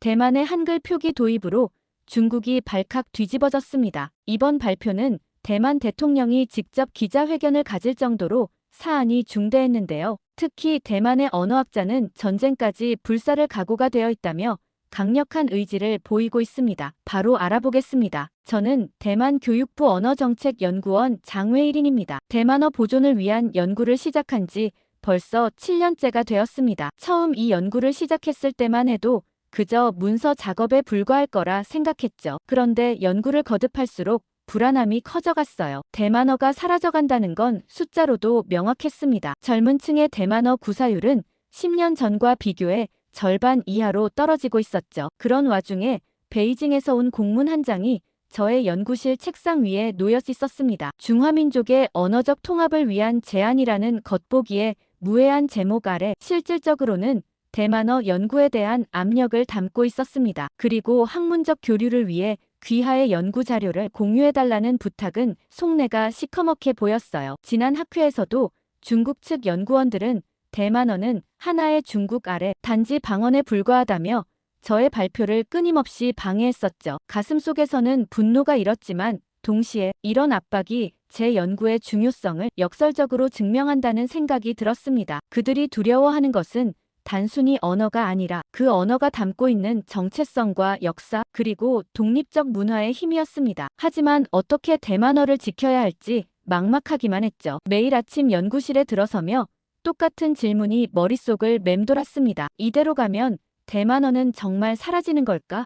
대만의 한글 표기 도입으로 중국이 발칵 뒤집어졌습니다. 이번 발표는 대만 대통령이 직접 기자회견을 가질 정도로 사안이 중대했는데요. 특히 대만의 언어학자는 전쟁까지 불사를 각오가 되어 있다며 강력한 의지를 보이고 있습니다. 바로 알아보겠습니다. 저는 대만 교육부 언어정책연구원 장외일인입니다. 대만어 보존을 위한 연구를 시작한 지 벌써 7년째가 되었습니다. 처음 이 연구를 시작했을 때만 해도 그저 문서 작업에 불과할 거라 생각했죠. 그런데 연구를 거듭할수록 불안함이 커져갔어요. 대만어가 사라져간다는 건 숫자로도 명확했습니다. 젊은 층의 대만어 구사율은 10년 전과 비교해 절반 이하로 떨어지고 있었죠. 그런 와중에 베이징에서 온 공문 한 장이 저의 연구실 책상 위에 놓여 있었습니다. 중화민족의 언어적 통합을 위한 제안이라는 겉보기에 무해한 제목 아래 실질적으로는 대만어 연구에 대한 압력을 담고 있었습니다. 그리고 학문적 교류를 위해 귀하의 연구 자료를 공유해달라는 부탁은 속내가 시커멓게 보였어요. 지난 학회에서도 중국 측 연구원들은 대만어는 하나의 중국 아래 단지 방언에 불과하다며 저의 발표를 끊임없이 방해했었죠. 가슴속에서는 분노가 일었지만 동시에 이런 압박이 제 연구의 중요성을 역설적으로 증명한다는 생각이 들었습니다. 그들이 두려워하는 것은 단순히 언어가 아니라 그 언어가 담고 있는 정체성과 역사 그리고 독립적 문화의 힘이었습니다. 하지만 어떻게 대만어를 지켜야 할지 막막하기만 했죠. 매일 아침 연구실에 들어서며 똑같은 질문이 머릿속을 맴돌았습니다. 이대로 가면 대만어는 정말 사라지는 걸까?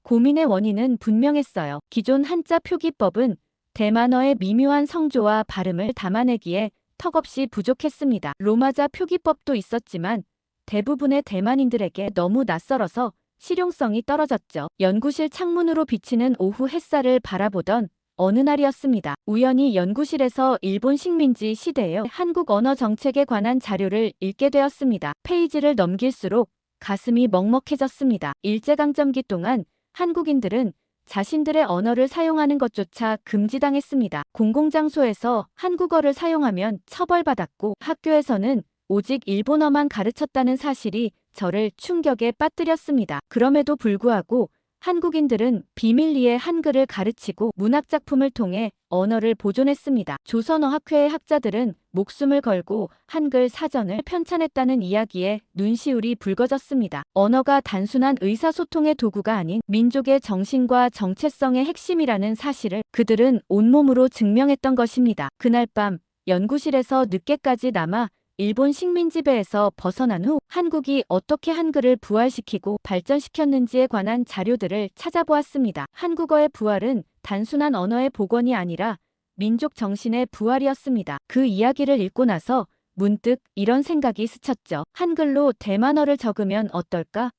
고민의 원인은 분명했어요. 기존 한자 표기법은 대만어의 미묘한 성조와 발음을 담아내기에 턱없이 부족했습니다. 로마자 표기법도 있었지만 대부분의 대만인들에게 너무 낯설어서 실용성이 떨어졌죠. 연구실 창문으로 비치는 오후 햇살을 바라보던 어느 날이었습니다. 우연히 연구실에서 일본 식민지 시대의 한국 언어 정책에 관한 자료를 읽게 되었습니다. 페이지를 넘길수록 가슴이 먹먹해졌습니다. 일제강점기 동안 한국인들은 자신들의 언어를 사용하는 것조차 금지당했습니다. 공공장소에서 한국어를 사용하면 처벌받았고 학교에서는 오직 일본어만 가르쳤다는 사실이 저를 충격에 빠뜨렸습니다. 그럼에도 불구하고 한국인들은 비밀리에 한글을 가르치고 문학작품을 통해 언어를 보존했습니다. 조선어학회의 학자들은 목숨을 걸고 한글 사전을 편찬했다는 이야기에 눈시울이 붉어졌습니다. 언어가 단순한 의사소통의 도구가 아닌 민족의 정신과 정체성의 핵심이라는 사실을 그들은 온몸으로 증명했던 것입니다. 그날 밤 연구실에서 늦게까지 남아 일본 식민지배에서 벗어난 후 한국이 어떻게 한글을 부활시키고 발전시켰는지에 관한 자료들을 찾아보았습니다. 한국어의 부활은 단순한 언어의 복원이 아니라 민족 정신의 부활이었습니다. 그 이야기를 읽고 나서 문득 이런 생각이 스쳤죠. 한글로 대만어를 적으면 어떨까?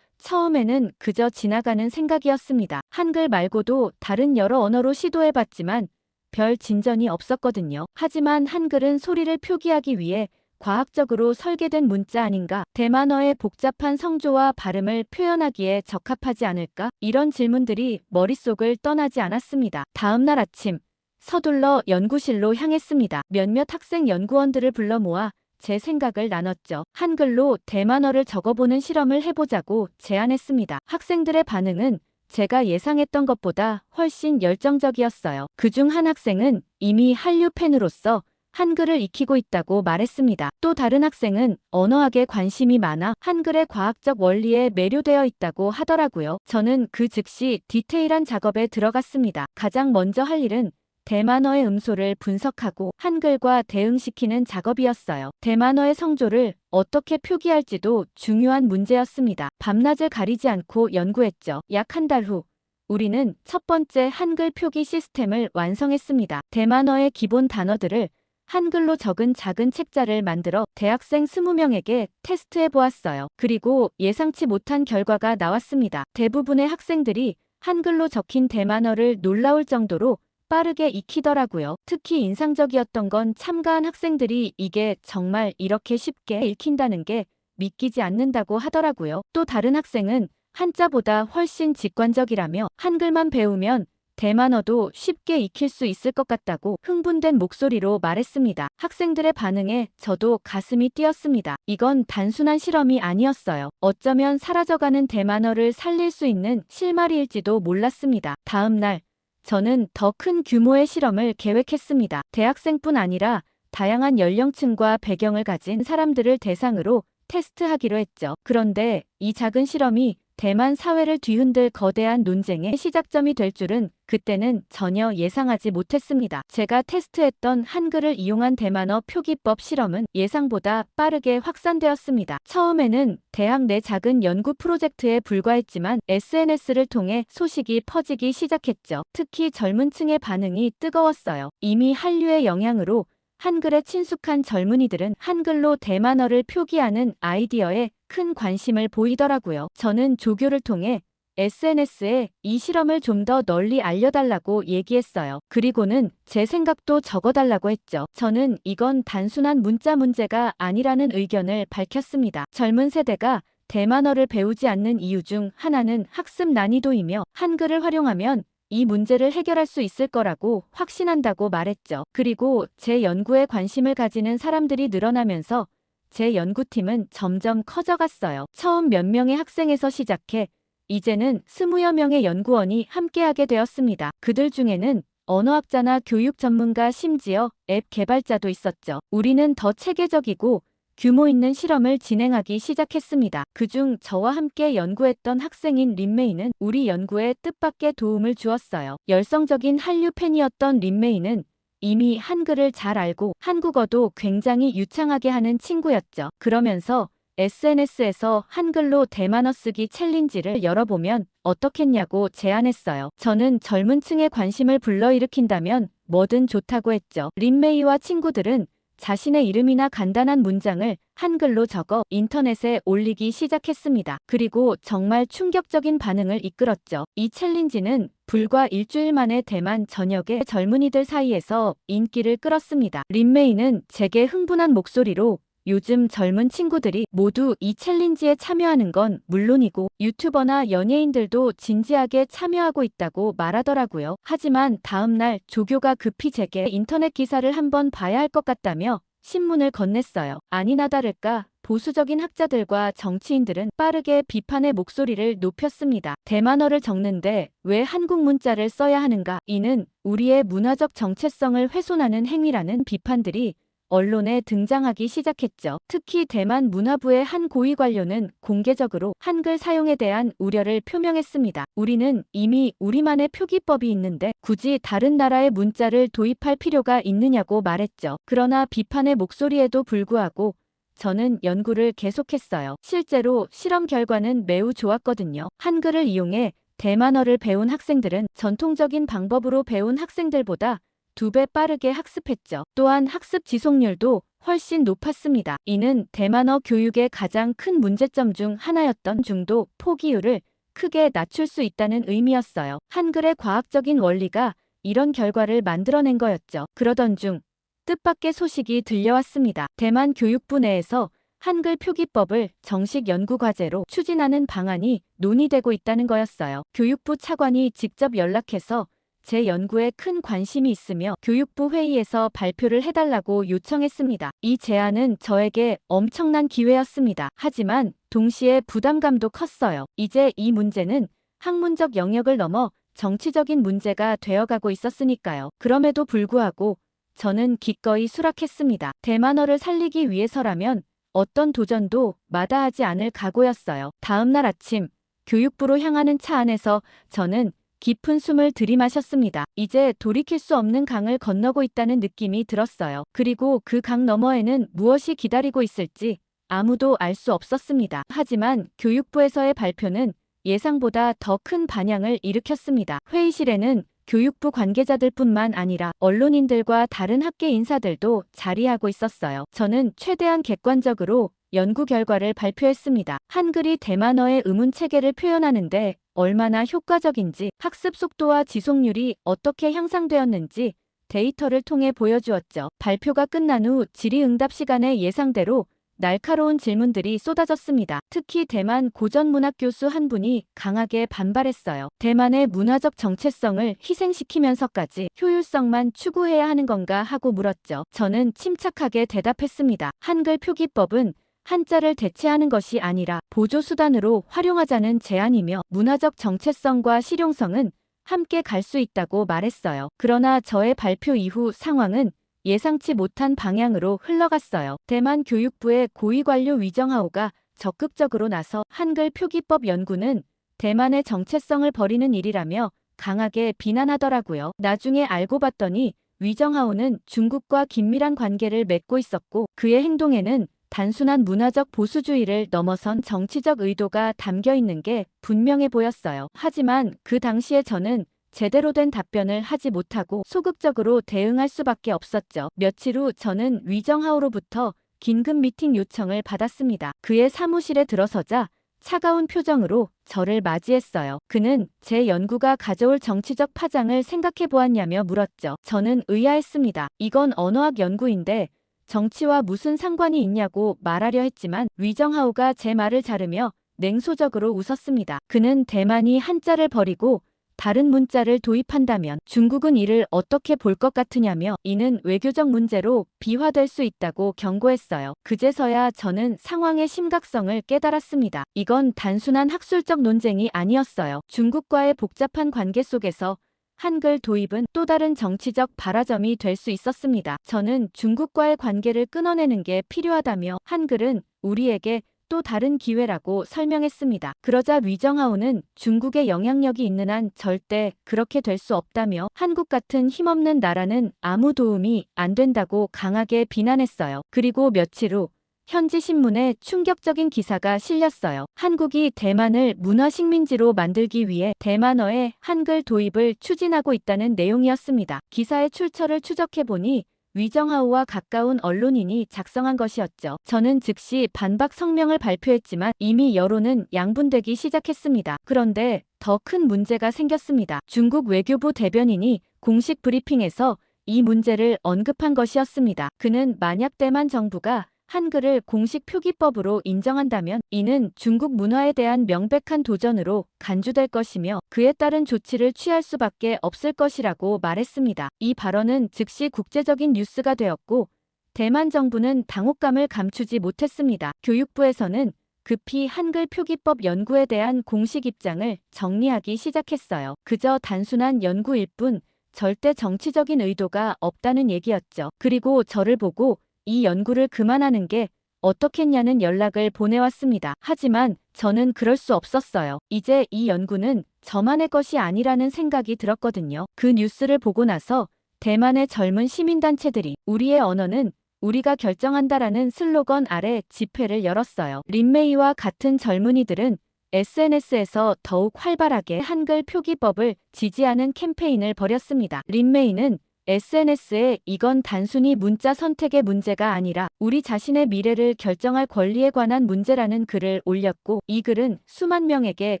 처음에는 그저 지나가는 생각이었습니다. 한글 말고도 다른 여러 언어로 시도해봤지만 별 진전이 없었거든요. 하지만 한글은 소리를 표기하기 위해 과학적으로 설계된 문자 아닌가? 대만어의 복잡한 성조와 발음을 표현하기에 적합하지 않을까? 이런 질문들이 머릿속을 떠나지 않았습니다. 다음 날 아침 서둘러 연구실로 향했습니다. 몇몇 학생 연구원들을 불러 모아 제 생각을 나눴죠. 한글로 대만어를 적어보는 실험을 해보자고 제안했습니다. 학생들의 반응은 제가 예상했던 것보다 훨씬 열정적이었어요. 그중 한 학생은 이미 한류 팬으로서 한글을 익히고 있다고 말했습니다. 또 다른 학생은 언어학에 관심이 많아 한글의 과학적 원리에 매료되어 있다고 하더라고요. 저는 그 즉시 디테일한 작업에 들어갔습니다. 가장 먼저 할 일은 대만어의 음소를 분석하고 한글과 대응시키는 작업이었어요. 대만어의 성조를 어떻게 표기할지도 중요한 문제였습니다. 밤낮을 가리지 않고 연구했죠. 약 한 달 후 우리는 첫 번째 한글 표기 시스템을 완성했습니다. 대만어의 기본 단어들을 한글로 적은 작은 책자를 만들어 대학생 20명에게 테스트해 보았어요. 그리고 예상치 못한 결과가 나왔습니다. 대부분의 학생들이 한글로 적힌 대만어를 놀라울 정도로 빠르게 익히더라고요. 특히 인상적이었던 건 참가한 학생들이 이게 정말 이렇게 쉽게 읽힌다는 게 믿기지 않는다고 하더라고요. 또 다른 학생은 한자보다 훨씬 직관적이라며 한글만 배우면 대만어도 쉽게 익힐 수 있을 것 같다고 흥분된 목소리로 말했습니다. 학생들의 반응에 저도 가슴이 뛰었습니다. 이건 단순한 실험이 아니었어요. 어쩌면 사라져가는 대만어를 살릴 수 있는 실마리일지도 몰랐습니다. 다음 날, 저는 더 큰 규모의 실험을 계획했습니다. 대학생뿐 아니라 다양한 연령층과 배경을 가진 사람들을 대상으로 테스트하기로 했죠. 그런데 이 작은 실험이 대만 사회를 뒤흔들 거대한 논쟁의 시작점이 될 줄은 그때는 전혀 예상하지 못했습니다. 제가 테스트했던 한글을 이용한 대만어 표기법 실험은 예상보다 빠르게 확산되었습니다. 처음에는 대학 내 작은 연구 프로젝트에 불과했지만 SNS를 통해 소식이 퍼지기 시작했죠. 특히 젊은 층의 반응이 뜨거웠어요. 이미 한류의 영향으로 한글에 친숙한 젊은이들은 한글로 대만어를 표기하는 아이디어에 큰 관심을 보이더라고요. 저는 조교를 통해 SNS에 이 실험을 좀 더 널리 알려달라고 얘기했어요. 그리고는 제 생각도 적어달라고 했죠. 저는 이건 단순한 문자 문제가 아니라는 의견을 밝혔습니다. 젊은 세대가 대만어를 배우지 않는 이유 중 하나는 학습 난이도이며 한글을 활용하면 이 문제를 해결할 수 있을 거라고 확신한다고 말했죠. 그리고 제 연구에 관심을 가지는 사람들이 늘어나면서 제 연구팀은 점점 커져갔어요. 처음 몇 명의 학생에서 시작해 이제는 20여 명의 연구원이 함께하게 되었습니다. 그들 중에는 언어학자나 교육 전문가 심지어 앱 개발자도 있었죠. 우리는 더 체계적이고 규모 있는 실험을 진행하기 시작했습니다. 그중 저와 함께 연구했던 학생인 린메이는 우리 연구에 뜻밖의 도움을 주었어요. 열성적인 한류 팬이었던 린메이는 이미 한글을 잘 알고 한국어도 굉장히 유창하게 하는 친구였죠. 그러면서 SNS에서 한글로 대만어 쓰기 챌린지를 열어보면 어떻겠냐고 제안했어요. 저는 젊은 층의 관심을 불러일으킨다면 뭐든 좋다고 했죠. 린메이와 친구들은 자신의 이름이나 간단한 문장을 한글로 적어 인터넷에 올리기 시작했습니다. 그리고 정말 충격적인 반응을 이끌었죠. 이 챌린지는 불과 일주일 만에 대만 전역의 젊은이들 사이에서 인기를 끌었습니다. 린메이는 제게 흥분한 목소리로 요즘 젊은 친구들이 모두 이 챌린지에 참여하는 건 물론이고 유튜버나 연예인들도 진지하게 참여하고 있다고 말하더라고요. 하지만 다음날 조교가 급히 제게 인터넷 기사를 한번 봐야 할 것 같다며 신문을 건넸어요. 아니나 다를까 보수적인 학자들과 정치인들은 빠르게 비판의 목소리를 높였습니다. 대만어를 적는데 왜 한국 문자를 써야 하는가? 이는 우리의 문화적 정체성을 훼손하는 행위라는 비판들이 언론에 등장하기 시작했죠. 특히 대만 문화부의 한 고위 관료는 공개적으로 한글 사용에 대한 우려를 표명했습니다. 우리는 이미 우리만의 표기법이 있는데 굳이 다른 나라의 문자를 도입할 필요가 있느냐고 말했죠. 그러나 비판의 목소리에도 불구하고 저는 연구를 계속했어요. 실제로 실험 결과는 매우 좋았거든요. 한글을 이용해 대만어를 배운 학생들은 전통적인 방법으로 배운 학생들보다 2배 빠르게 학습했죠. 또한 학습 지속률도 훨씬 높았습니다. 이는 대만어 교육의 가장 큰 문제점 중 하나였던 중도 포기율을 크게 낮출 수 있다는 의미였어요. 한글의 과학적인 원리가 이런 결과를 만들어낸 거였죠. 그러던 중 뜻밖의 소식이 들려왔습니다. 대만 교육부 내에서 한글 표기법을 정식 연구과제로 추진하는 방안이 논의되고 있다는 거였어요. 교육부 차관이 직접 연락해서 제 연구에 큰 관심이 있으며 교육부 회의에서 발표를 해달라고 요청했습니다. 이 제안은 저에게 엄청난 기회였습니다. 하지만 동시에 부담감도 컸어요. 이제 이 문제는 학문적 영역을 넘어 정치적인 문제가 되어가고 있었으니까요. 그럼에도 불구하고 저는 기꺼이 수락했습니다. 대만어를 살리기 위해서라면 어떤 도전도 마다하지 않을 각오였어요. 다음 날 아침 교육부로 향하는 차 안에서 저는 깊은 숨을 들이마셨습니다. 이제 돌이킬 수 없는 강을 건너고 있다는 느낌이 들었어요. 그리고 그 강 너머에는 무엇이 기다리고 있을지 아무도 알 수 없었습니다. 하지만 교육부에서의 발표는 예상보다 더 큰 반향을 일으켰습니다. 회의실에는 교육부 관계자들뿐만 아니라 언론인들과 다른 학계 인사들도 자리하고 있었어요. 저는 최대한 객관적으로 연구 결과를 발표했습니다. 한글이 대만어의 의문 체계를 표현하는데 얼마나 효과적인지, 학습 속도와 지속률이 어떻게 향상되었는지 데이터를 통해 보여주었죠. 발표가 끝난 후 질의응답 시간에 예상대로 날카로운 질문들이 쏟아졌습니다. 특히 대만 고전문학 교수 한 분이 강하게 반발했어요. 대만의 문화적 정체성을 희생시키면서까지 효율성만 추구해야 하는 건가 하고 물었죠. 저는 침착하게 대답했습니다. 한글 표기법은 한자를 대체하는 것이 아니라 보조수단으로 활용하자는 제안이며 문화적 정체성과 실용성은 함께 갈 수 있다고 말했어요. 그러나 저의 발표 이후 상황은 예상치 못한 방향으로 흘러갔어요. 대만 교육부의 고위관료 위정하오가 적극적으로 나서 한글 표기법 연구는 대만의 정체성을 버리는 일이라며 강하게 비난하더라고요. 나중에 알고 봤더니 위정하오는 중국과 긴밀한 관계를 맺고 있었고 그의 행동에는 단순한 문화적 보수주의를 넘어선 정치적 의도가 담겨 있는 게 분명해 보였어요. 하지만 그 당시에 저는 제대로 된 답변을 하지 못하고 소극적으로 대응할 수밖에 없었죠. 며칠 후 저는 위정하오로부터 긴급 미팅 요청을 받았습니다. 그의 사무실에 들어서자 차가운 표정으로 저를 맞이했어요. 그는 제 연구가 가져올 정치적 파장을 생각해 보았냐며 물었죠. 저는 의아했습니다. 이건 언어학 연구인데 정치와 무슨 상관이 있냐고 말하려 했지만 위정하오가 제 말을 자르며 냉소적으로 웃었습니다. 그는 대만이 한자를 버리고 다른 문자를 도입한다면 중국은 이를 어떻게 볼 것 같으냐며 이는 외교적 문제로 비화될 수 있다고 경고했어요. 그제서야 저는 상황의 심각성을 깨달았습니다. 이건 단순한 학술적 논쟁이 아니었어요. 중국과의 복잡한 관계 속에서 한글 도입은 또 다른 정치적 발화점이 될 수 있었습니다. 저는 중국과의 관계를 끊어내는 게 필요하다며 한글은 우리에게 또 다른 기회라고 설명했습니다. 그러자 위정하오는 중국의 영향력이 있는 한 절대 그렇게 될 수 없다며 한국 같은 힘없는 나라는 아무 도움이 안 된다고 강하게 비난했어요. 그리고 며칠 후 현지 신문에 충격적인 기사가 실렸어요. 한국이 대만을 문화식민지로 만들기 위해 대만어의 한글 도입을 추진하고 있다는 내용이었습니다. 기사의 출처를 추적해보니 위정하오와 가까운 언론인이 작성한 것이었죠. 저는 즉시 반박 성명을 발표했지만 이미 여론은 양분되기 시작했습니다. 그런데 더 큰 문제가 생겼습니다. 중국 외교부 대변인이 공식 브리핑에서 이 문제를 언급한 것이었습니다. 그는 만약 대만 정부가 한글을 공식 표기법으로 인정한다면 이는 중국 문화에 대한 명백한 도전으로 간주될 것이며 그에 따른 조치를 취할 수밖에 없을 것이라고 말했습니다. 이 발언은 즉시 국제적인 뉴스가 되었고 대만 정부는 당혹감을 감추지 못했습니다. 교육부에서는 급히 한글 표기법 연구에 대한 공식 입장을 정리하기 시작했어요. 그저 단순한 연구일 뿐 절대 정치적인 의도가 없다는 얘기였죠. 그리고 저를 보고 이 연구를 그만하는 게 어떻겠냐는 연락을 보내왔습니다. 하지만 저는 그럴 수 없었어요. 이제 이 연구는 저만의 것이 아니라는 생각이 들었거든요. 그 뉴스를 보고 나서 대만의 젊은 시민단체들이 우리의 언어는 우리가 결정한다라는 슬로건 아래 집회를 열었어요. 린메이와 같은 젊은이들은 SNS에서 더욱 활발하게 한글 표기법을 지지하는 캠페인을 벌였습니다. 린메이는 SNS에 이건 단순히 문자 선택의 문제가 아니라 우리 자신의 미래를 결정할 권리에 관한 문제라는 글을 올렸고 이 글은 수만 명에게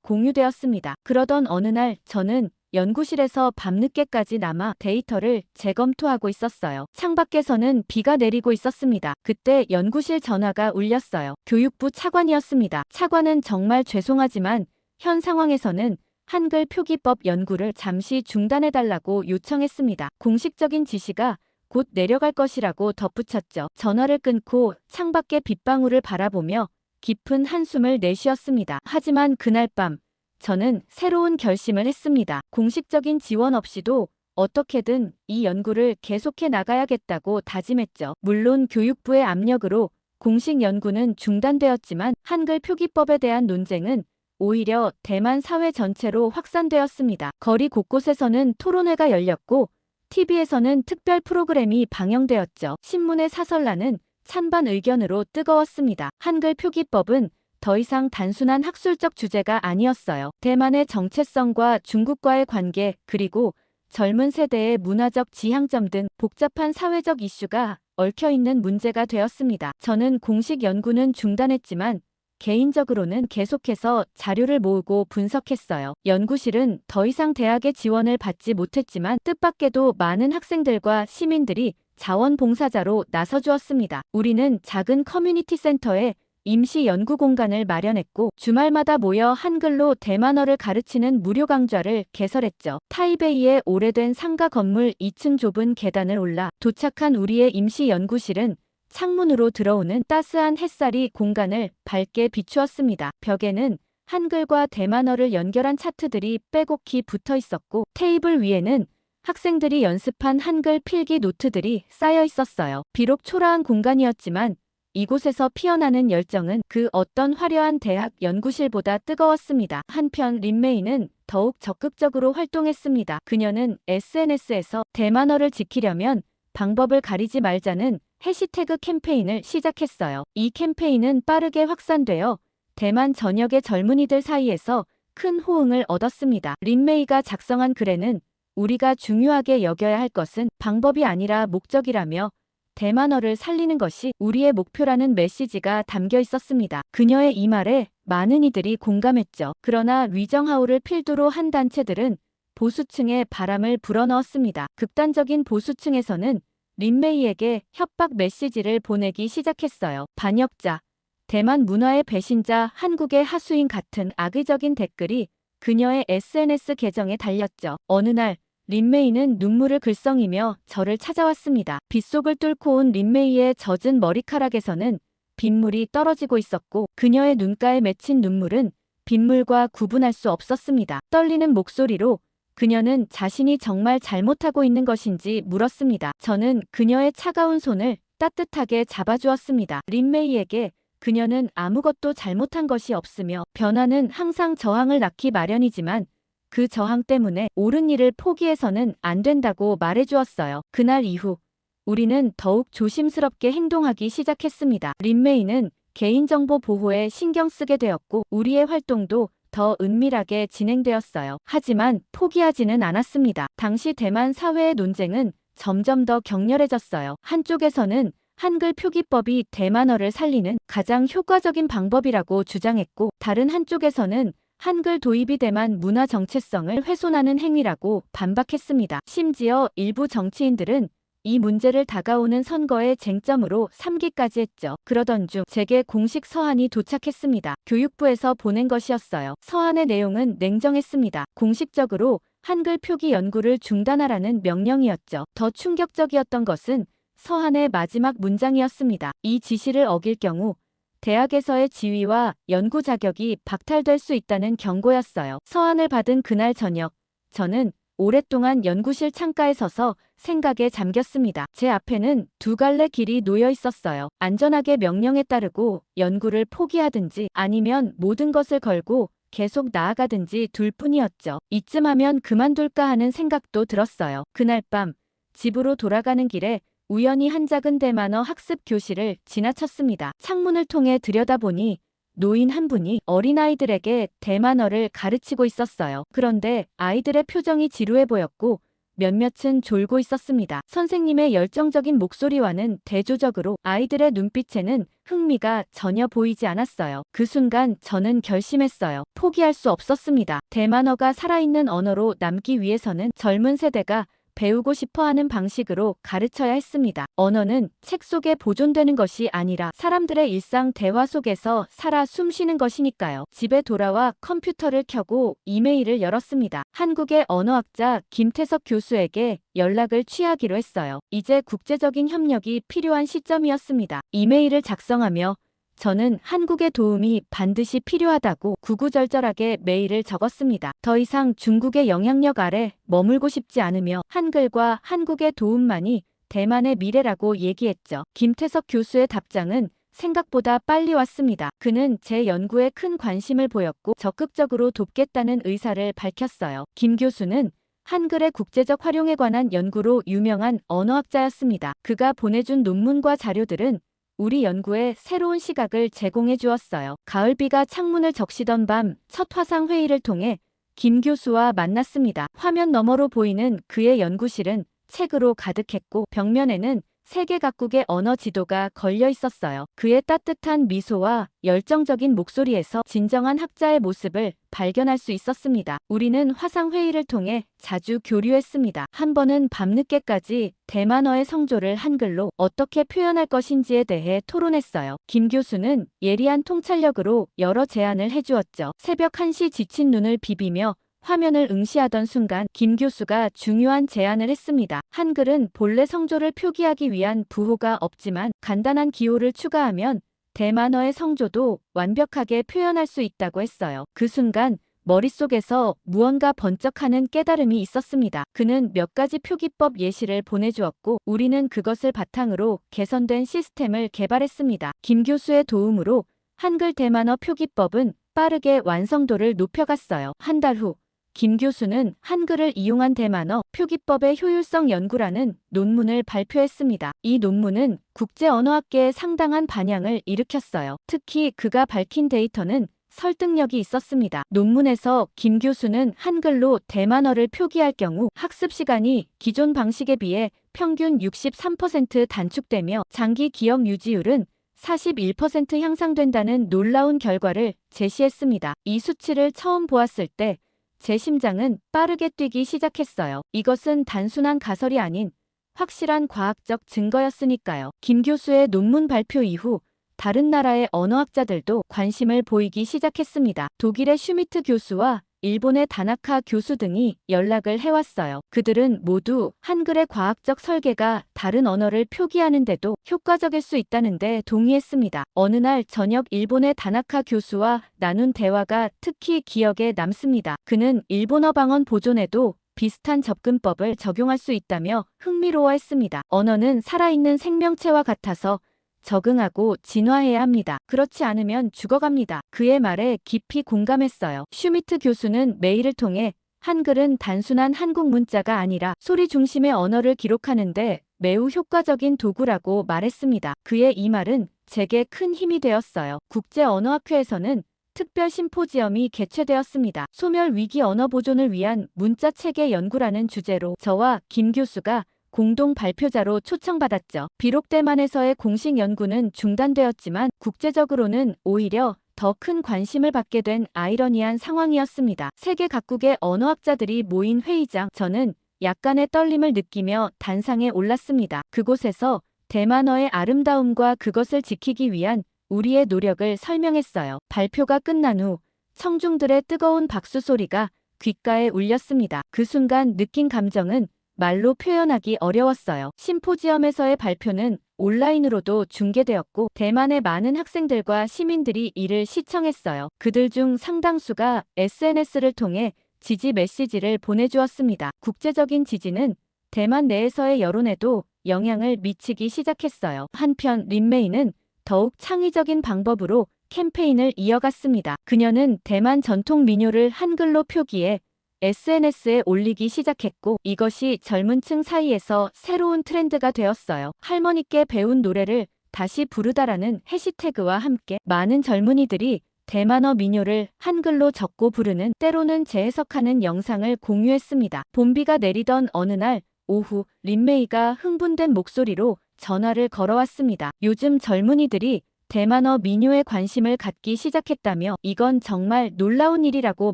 공유되었습니다. 그러던 어느 날 저는 연구실에서 밤늦게까지 남아 데이터를 재검토하고 있었어요. 창밖에서는 비가 내리고 있었습니다. 그때 연구실 전화가 울렸어요. 교육부 차관이었습니다. 차관은 정말 죄송하지만 현 상황에서는 한글 표기법 연구를 잠시 중단해달라고 요청했습니다. 공식적인 지시가 곧 내려갈 것이라고 덧붙였죠. 전화를 끊고 창밖의 빗방울을 바라보며 깊은 한숨을 내쉬었습니다. 하지만 그날 밤 저는 새로운 결심을 했습니다. 공식적인 지원 없이도 어떻게든 이 연구를 계속해 나가야겠다고 다짐했죠. 물론 교육부의 압력으로 공식 연구는 중단되었지만 한글 표기법에 대한 논쟁은 오히려 대만 사회 전체로 확산되었습니다. 거리 곳곳에서는 토론회가 열렸고 TV에서는 특별 프로그램이 방영되었죠. 신문의 사설란은 찬반 의견으로 뜨거웠습니다. 한글 표기법은 더 이상 단순한 학술적 주제가 아니었어요. 대만의 정체성과 중국과의 관계 그리고 젊은 세대의 문화적 지향점 등 복잡한 사회적 이슈가 얽혀있는 문제가 되었습니다. 저는 공식 연구는 중단했지만 개인적으로는 계속해서 자료를 모으고 분석했어요. 연구실은 더 이상 대학의 지원을 받지 못했지만 뜻밖에도 많은 학생들과 시민들이 자원봉사자로 나서주었습니다. 우리는 작은 커뮤니티 센터에 임시 연구 공간을 마련했고 주말마다 모여 한글로 대만어를 가르치는 무료 강좌를 개설했죠. 타이베이의 오래된 상가 건물 2층 좁은 계단을 올라 도착한 우리의 임시 연구실은 창문으로 들어오는 따스한 햇살이 공간을 밝게 비추었습니다. 벽에는 한글과 대만어를 연결한 차트들이 빼곡히 붙어 있었고 테이블 위에는 학생들이 연습한 한글 필기 노트들이 쌓여 있었어요. 비록 초라한 공간이었지만 이곳에서 피어나는 열정은 그 어떤 화려한 대학 연구실보다 뜨거웠습니다. 한편 린메이는 더욱 적극적으로 활동했습니다. 그녀는 SNS에서 대만어를 지키려면 방법을 가리지 말자는 해시태그 캠페인을 시작했어요. 이 캠페인은 빠르게 확산되어 대만 전역의 젊은이들 사이에서 큰 호응을 얻었습니다. 린메이가 작성한 글에는 우리가 중요하게 여겨야 할 것은 방법이 아니라 목적이라며 대만어를 살리는 것이 우리의 목표라는 메시지가 담겨 있었습니다. 그녀의 이 말에 많은 이들이 공감했죠. 그러나 위정하오를 필두로 한 단체들은 보수층에 바람을 불어넣었습니다. 극단적인 보수층에서는 린메이에게 협박 메시지를 보내기 시작했어요. 반역자, 대만 문화의 배신자, 한국의 하수인 같은 악의적인 댓글이 그녀의 SNS 계정에 달렸죠. 어느 날 린메이는 눈물을 글썽이며 저를 찾아왔습니다. 빗속을 뚫고 온 린메이의 젖은 머리카락에서는 빗물이 떨어지고 있었고 그녀의 눈가에 맺힌 눈물은 빗물과 구분할 수 없었습니다. 떨리는 목소리로 그녀는 자신이 정말 잘못하고 있는 것인지 물었습니다. 저는 그녀의 차가운 손을 따뜻하게 잡아주었습니다. 린메이에게 그녀는 아무것도 잘못한 것이 없으며 변화는 항상 저항을 낳기 마련이지만 그 저항 때문에 옳은 일을 포기해서는 안 된다고 말해주었어요. 그날 이후 우리는 더욱 조심스럽게 행동하기 시작했습니다. 린메이는 개인정보 보호에 신경 쓰게 되었고 우리의 활동도 더 은밀하게 진행되었어요. 하지만 포기하지는 않았습니다. 당시 대만 사회의 논쟁은 점점 더 격렬해졌어요. 한쪽에서는 한글 표기법이 대만어를 살리는 가장 효과적인 방법이라고 주장했고 다른 한쪽에서는 한글 도입이 대만 문화 정체성을 훼손하는 행위라고 반박했습니다. 심지어 일부 정치인들은 이 문제를 다가오는 선거의 쟁점으로 삼기까지 했죠. 그러던 중 제게 공식 서한이 도착했습니다. 교육부에서 보낸 것이었어요. 서한의 내용은 냉정했습니다. 공식적으로 한글 표기 연구를 중단하라는 명령이었죠. 더 충격적이었던 것은 서한의 마지막 문장이었습니다. 이 지시를 어길 경우 대학에서의 지위와 연구 자격이 박탈될 수 있다는 경고였어요. 서한을 받은 그날 저녁, 저는 오랫동안 연구실 창가에 서서 생각에 잠겼습니다. 제 앞에는 두 갈래 길이 놓여 있었어요. 안전하게 명령에 따르고 연구를 포기하든지 아니면 모든 것을 걸고 계속 나아가든지 둘 뿐이었죠. 이쯤 하면 그만둘까 하는 생각도 들었어요. 그날 밤 집으로 돌아가는 길에 우연히 한 작은 대만어 학습 교실을 지나쳤습니다. 창문을 통해 들여다보니 노인 한 분이 어린아이들에게 대만어를 가르치고 있었어요. 그런데 아이들의 표정이 지루해 보였고 몇몇은 졸고 있었습니다. 선생님의 열정적인 목소리와는 대조적으로 아이들의 눈빛에는 흥미가 전혀 보이지 않았어요. 그 순간 저는 결심했어요. 포기할 수 없었습니다. 대만어가 살아있는 언어로 남기 위해서는 젊은 세대가 배우고 싶어 하는 방식으로 가르쳐야 했습니다. 언어는 책 속에 보존되는 것이 아니라 사람들의 일상 대화 속에서 살아 숨쉬는 것이니까요. 집에 돌아와 컴퓨터를 켜고 이메일을 열었습니다. 한국의 언어학자 김태석 교수에게 연락을 취하기로 했어요. 이제 국제적인 협력이 필요한 시점이었습니다. 이메일을 작성하며 저는 한국의 도움이 반드시 필요하다고 구구절절하게 메일을 적었습니다. 더 이상 중국의 영향력 아래 머물고 싶지 않으며 한글과 한국의 도움만이 대만의 미래라고 얘기했죠. 김태석 교수의 답장은 생각보다 빨리 왔습니다. 그는 제 연구에 큰 관심을 보였고 적극적으로 돕겠다는 의사를 밝혔어요. 김 교수는 한글의 국제적 활용에 관한 연구로 유명한 언어학자였습니다. 그가 보내준 논문과 자료들은 우리 연구에 새로운 시각을 제공해 주었어요. 가을비가 창문을 적시던 밤 첫 화상 회의를 통해 김 교수와 만났습니다. 화면 너머로 보이는 그의 연구실은 책으로 가득했고 벽면에는 세계 각국의 언어 지도가 걸려 있었어요. 그의 따뜻한 미소와 열정적인 목소리에서 진정한 학자의 모습을 발견할 수 있었습니다. 우리는 화상회의를 통해 자주 교류했습니다. 한 번은 밤늦게까지 대만어의 성조를 한글로 어떻게 표현할 것인지에 대해 토론했어요. 김 교수는 예리한 통찰력으로 여러 제안을 해주었죠. 새벽 1시 지친 눈을 비비며 화면을 응시하던 순간 김 교수가 중요한 제안을 했습니다. 한글은 본래 성조를 표기하기 위한 부호가 없지만 간단한 기호를 추가하면 대만어의 성조도 완벽하게 표현할 수 있다고 했어요. 그 순간 머릿속에서 무언가 번쩍하는 깨달음이 있었습니다. 그는 몇 가지 표기법 예시를 보내주었고 우리는 그것을 바탕으로 개선된 시스템을 개발했습니다. 김 교수의 도움으로 한글 대만어 표기법은 빠르게 완성도를 높여갔어요. 한 달 후 김 교수는 한글을 이용한 대만어 표기법의 효율성 연구라는 논문을 발표했습니다. 이 논문은 국제언어학계에 상당한 반향을 일으켰어요. 특히 그가 밝힌 데이터는 설득력이 있었습니다. 논문에서 김 교수는 한글로 대만어를 표기할 경우 학습 시간이 기존 방식에 비해 평균 63% 단축되며 장기 기억 유지율은 41% 향상된다는 놀라운 결과를 제시했습니다. 이 수치를 처음 보았을 때 제 심장은 빠르게 뛰기 시작했어요. 이것은 단순한 가설이 아닌 확실한 과학적 증거였으니까요. 김 교수의 논문 발표 이후 다른 나라의 언어학자들도 관심을 보이기 시작했습니다. 독일의 슈미트 교수와 일본의 다나카 교수 등이 연락을 해왔어요. 그들은 모두 한글의 과학적 설계가 다른 언어를 표기하는데도 효과적일 수 있다는데 동의했습니다. 어느 날 저녁 일본의 다나카 교수와 나눈 대화가 특히 기억에 남습니다. 그는 일본어 방언 보존에도 비슷한 접근법을 적용할 수 있다며 흥미로워했습니다. 언어는 살아있는 생명체와 같아서 적응하고 진화해야 합니다. 그렇지 않으면 죽어갑니다. 그의 말에 깊이 공감했어요. 슈미트 교수는 메일을 통해 한글은 단순한 한국 문자가 아니라 소리 중심의 언어를 기록하는데 매우 효과적인 도구라고 말했습니다. 그의 이 말은 제게 큰 힘이 되었어요. 국제언어학회에서는 특별 심포지엄이 개최되었습니다. 소멸위기 언어 보존을 위한 문자 체계 연구라는 주제로 저와 김 교수가 공동 발표자로 초청받았죠. 비록 대만에서의 공식 연구는 중단되었지만 국제적으로는 오히려 더 큰 관심을 받게 된 아이러니한 상황이었습니다. 세계 각국의 언어학자들이 모인 회의장, 저는 약간의 떨림을 느끼며 단상에 올랐습니다. 그곳에서 대만어의 아름다움과 그것을 지키기 위한 우리의 노력을 설명했어요. 발표가 끝난 후 청중들의 뜨거운 박수 소리가 귓가에 울렸습니다. 그 순간 느낀 감정은 말로 표현하기 어려웠어요. 심포지엄에서의 발표는 온라인으로도 중계되었고 대만의 많은 학생들과 시민들이 이를 시청했어요. 그들 중 상당수가 SNS를 통해 지지 메시지를 보내주었습니다. 국제적인 지지는 대만 내에서의 여론에도 영향을 미치기 시작했어요. 한편 린메이는 더욱 창의적인 방법으로 캠페인을 이어갔습니다. 그녀는 대만 전통 민요를 한글로 표기해 SNS에 올리기 시작했고 이것이 젊은 층 사이에서 새로운 트렌드가 되었어요. 할머니께 배운 노래를 다시 부르다라는 해시태그와 함께 많은 젊은이들이 대만어 민요를 한글로 적고 부르는, 때로는 재해석하는 영상을 공유했습니다. 봄비가 내리던 어느 날 오후 린메이가 흥분된 목소리로 전화를 걸어왔습니다. 요즘 젊은이들이 대만어 민요에 관심을 갖기 시작했다며 이건 정말 놀라운 일이라고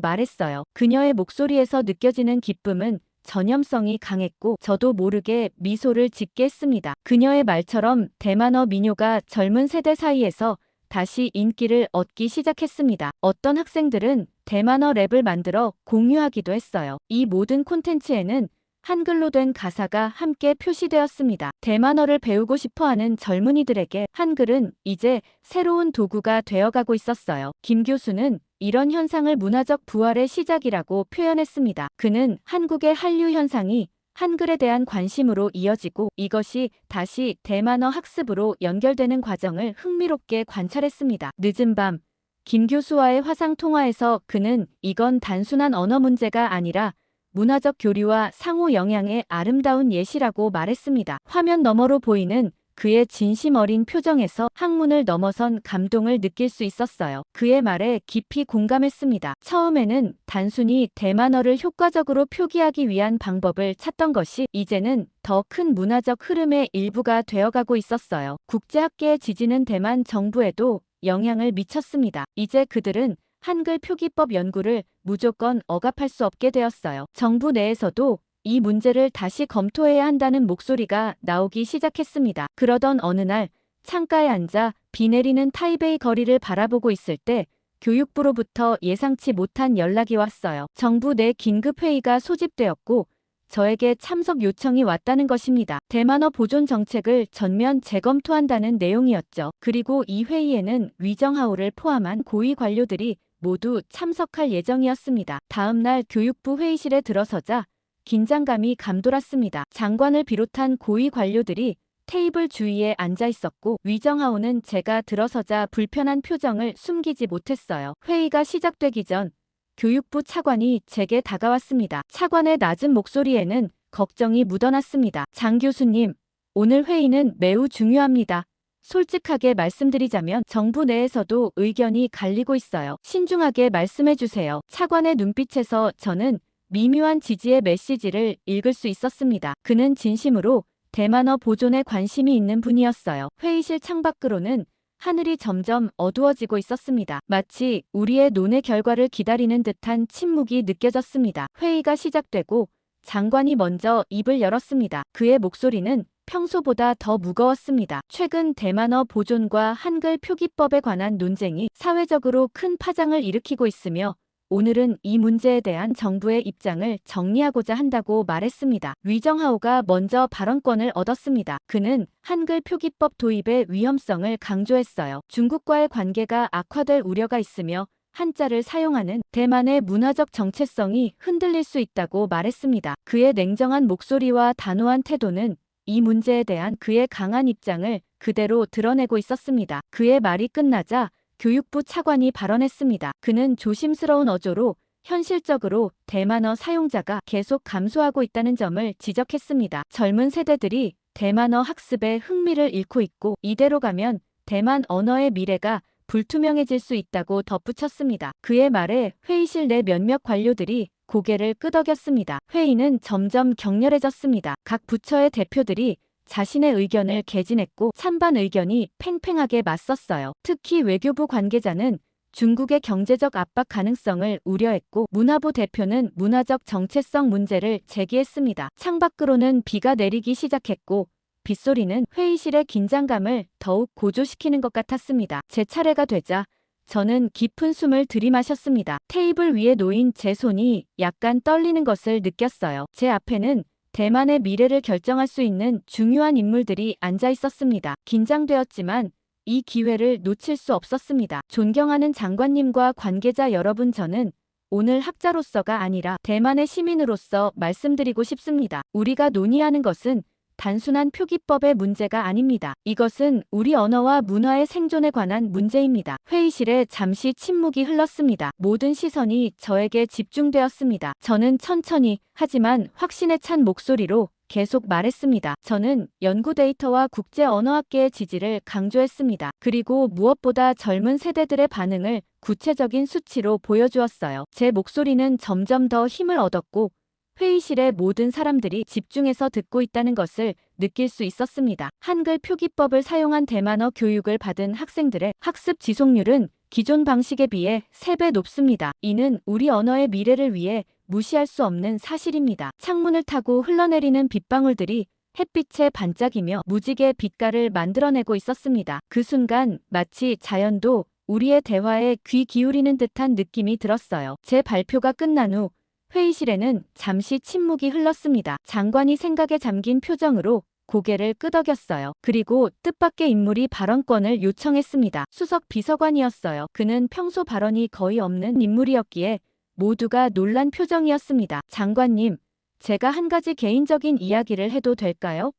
말했어요. 그녀의 목소리에서 느껴지는 기쁨은 전염성이 강했고 저도 모르게 미소를 짓게 했습니다. 그녀의 말처럼 대만어 민요가 젊은 세대 사이에서 다시 인기를 얻기 시작했습니다. 어떤 학생들은 대만어 랩을 만들어 공유하기도 했어요. 이 모든 콘텐츠에는 한글로 된 가사가 함께 표시되었습니다. 대만어를 배우고 싶어하는 젊은이들에게 한글은 이제 새로운 도구가 되어가고 있었어요. 김 교수는 이런 현상을 문화적 부활의 시작이라고 표현했습니다. 그는 한국의 한류 현상이 한글에 대한 관심으로 이어지고 이것이 다시 대만어 학습으로 연결되는 과정을 흥미롭게 관찰했습니다. 늦은 밤, 김 교수와의 화상 통화에서 그는 이건 단순한 언어 문제가 아니라 문화적 교류와 상호 영향의 아름다운 예시라고 말했습니다. 화면 너머로 보이는 그의 진심 어린 표정에서 학문을 넘어선 감동을 느낄 수 있었어요. 그의 말에 깊이 공감했습니다. 처음에는 단순히 대만어를 효과적으로 표기하기 위한 방법을 찾던 것이 이제는 더 큰 문화적 흐름의 일부가 되어가고 있었어요. 국제학계의 지지는 대만 정부에도 영향을 미쳤습니다. 이제 그들은 한글 표기법 연구를 무조건 억압할 수 없게 되었어요. 정부 내에서도 이 문제를 다시 검토해야 한다는 목소리가 나오기 시작했습니다. 그러던 어느 날 창가에 앉아 비 내리는 타이베이 거리를 바라보고 있을 때 교육부로부터 예상치 못한 연락이 왔어요. 정부 내 긴급회의가 소집되었고 저에게 참석 요청이 왔다는 것입니다. 대만어 보존 정책을 전면 재검토한다는 내용이었죠. 그리고 이 회의에는 위정하오를 포함한 고위 관료들이 모두 참석할 예정이었습니다. 다음 날 교육부 회의실에 들어서자 긴장감이 감돌았습니다. 장관을 비롯한 고위 관료들이 테이블 주위에 앉아 있었고 위정하오는 제가 들어서자 불편한 표정을 숨기지 못했어요. 회의가 시작되기 전 교육부 차관이 제게 다가왔습니다. 차관의 낮은 목소리에는 걱정이 묻어났습니다. 장 교수님, 오늘 회의는 매우 중요합니다. 솔직하게 말씀드리자면 정부 내에서도 의견이 갈리고 있어요. 신중하게 말씀해 주세요. 차관의 눈빛에서 저는 미묘한 지지의 메시지를 읽을 수 있었습니다. 그는 진심으로 대만어 보존에 관심이 있는 분이었어요. 회의실 창밖으로는 하늘이 점점 어두워지고 있었습니다. 마치 우리의 논의 결과를 기다리는 듯한 침묵이 느껴졌습니다. 회의가 시작되고 장관이 먼저 입을 열었습니다. 그의 목소리는 평소보다 더 무거웠습니다. 최근 대만어 보존과 한글 표기법에 관한 논쟁이 사회적으로 큰 파장을 일으키고 있으며 오늘은 이 문제에 대한 정부의 입장을 정리하고자 한다고 말했습니다. 위정하오가 먼저 발언권을 얻었습니다. 그는 한글 표기법 도입의 위험성을 강조했어요. 중국과의 관계가 악화될 우려가 있으며 한자를 사용하는 대만의 문화적 정체성이 흔들릴 수 있다고 말했습니다. 그의 냉정한 목소리와 단호한 태도는 이 문제에 대한 그의 강한 입장을 그대로 드러내고 있었습니다. 그의 말이 끝나자 교육부 차관이 발언했습니다. 그는 조심스러운 어조로 현실적으로 대만어 사용자가 계속 감소하고 있다는 점을 지적했습니다. 젊은 세대들이 대만어 학습에 흥미를 잃고 있고 이대로 가면 대만 언어의 미래가 불투명해질 수 있다고 덧붙였습니다. 그의 말에 회의실 내 몇몇 관료들이 고개를 끄덕였습니다. 회의는 점점 격렬해졌습니다. 각 부처의 대표들이 자신의 의견을 개진했고 찬반 의견이 팽팽하게 맞섰어요. 특히 외교부 관계자는 중국의 경제적 압박 가능성을 우려했고 문화부 대표는 문화적 정체성 문제를 제기했습니다. 창밖으로는 비가 내리기 시작했고 빗소리는 회의실의 긴장감을 더욱 고조시키는 것 같았습니다. 제 차례가 되자 저는 깊은 숨을 들이마셨습니다. 테이블 위에 놓인 제 손이 약간 떨리는 것을 느꼈어요. 제 앞에는 대만의 미래를 결정할 수 있는 중요한 인물들이 앉아 있었습니다. 긴장되었지만 이 기회를 놓칠 수 없었습니다. 존경하는 장관님과 관계자 여러분, 저는 오늘 학자로서가 아니라 대만의 시민으로서 말씀드리고 싶습니다. 우리가 논의하는 것은 단순한 표기법의 문제가 아닙니다. 이것은 우리 언어와 문화의 생존에 관한 문제입니다. 회의실에 잠시 침묵이 흘렀습니다. 모든 시선이 저에게 집중되었습니다. 저는 천천히 하지만 확신에 찬 목소리로 계속 말했습니다. 저는 연구 데이터와 국제 언어학계의 지지를 강조했습니다. 그리고 무엇보다 젊은 세대들의 반응을 구체적인 수치로 보여주었어요. 제 목소리는 점점 더 힘을 얻었고 회의실의 모든 사람들이 집중해서 듣고 있다는 것을 느낄 수 있었습니다. 한글 표기법을 사용한 대만어 교육을 받은 학생들의 학습 지속률은 기존 방식에 비해 3배 높습니다. 이는 우리 언어의 미래를 위해 무시할 수 없는 사실입니다. 창문을 타고 흘러내리는 빗방울들이 햇빛에 반짝이며 무지개 빛깔을 만들어내고 있었습니다. 그 순간 마치 자연도 우리의 대화에 귀 기울이는 듯한 느낌이 들었어요. 제 발표가 끝난 후 회의실에는 잠시 침묵이 흘렀습니다. 장관이 생각에 잠긴 표정으로 고개를 끄덕였어요. 그리고 뜻밖의 인물이 발언권을 요청했습니다. 수석 비서관이었어요. 그는 평소 발언이 거의 없는 인물이었기에 모두가 놀란 표정이었습니다. 장관님, 제가 한 가지 개인적인 이야기를 해도 될까요?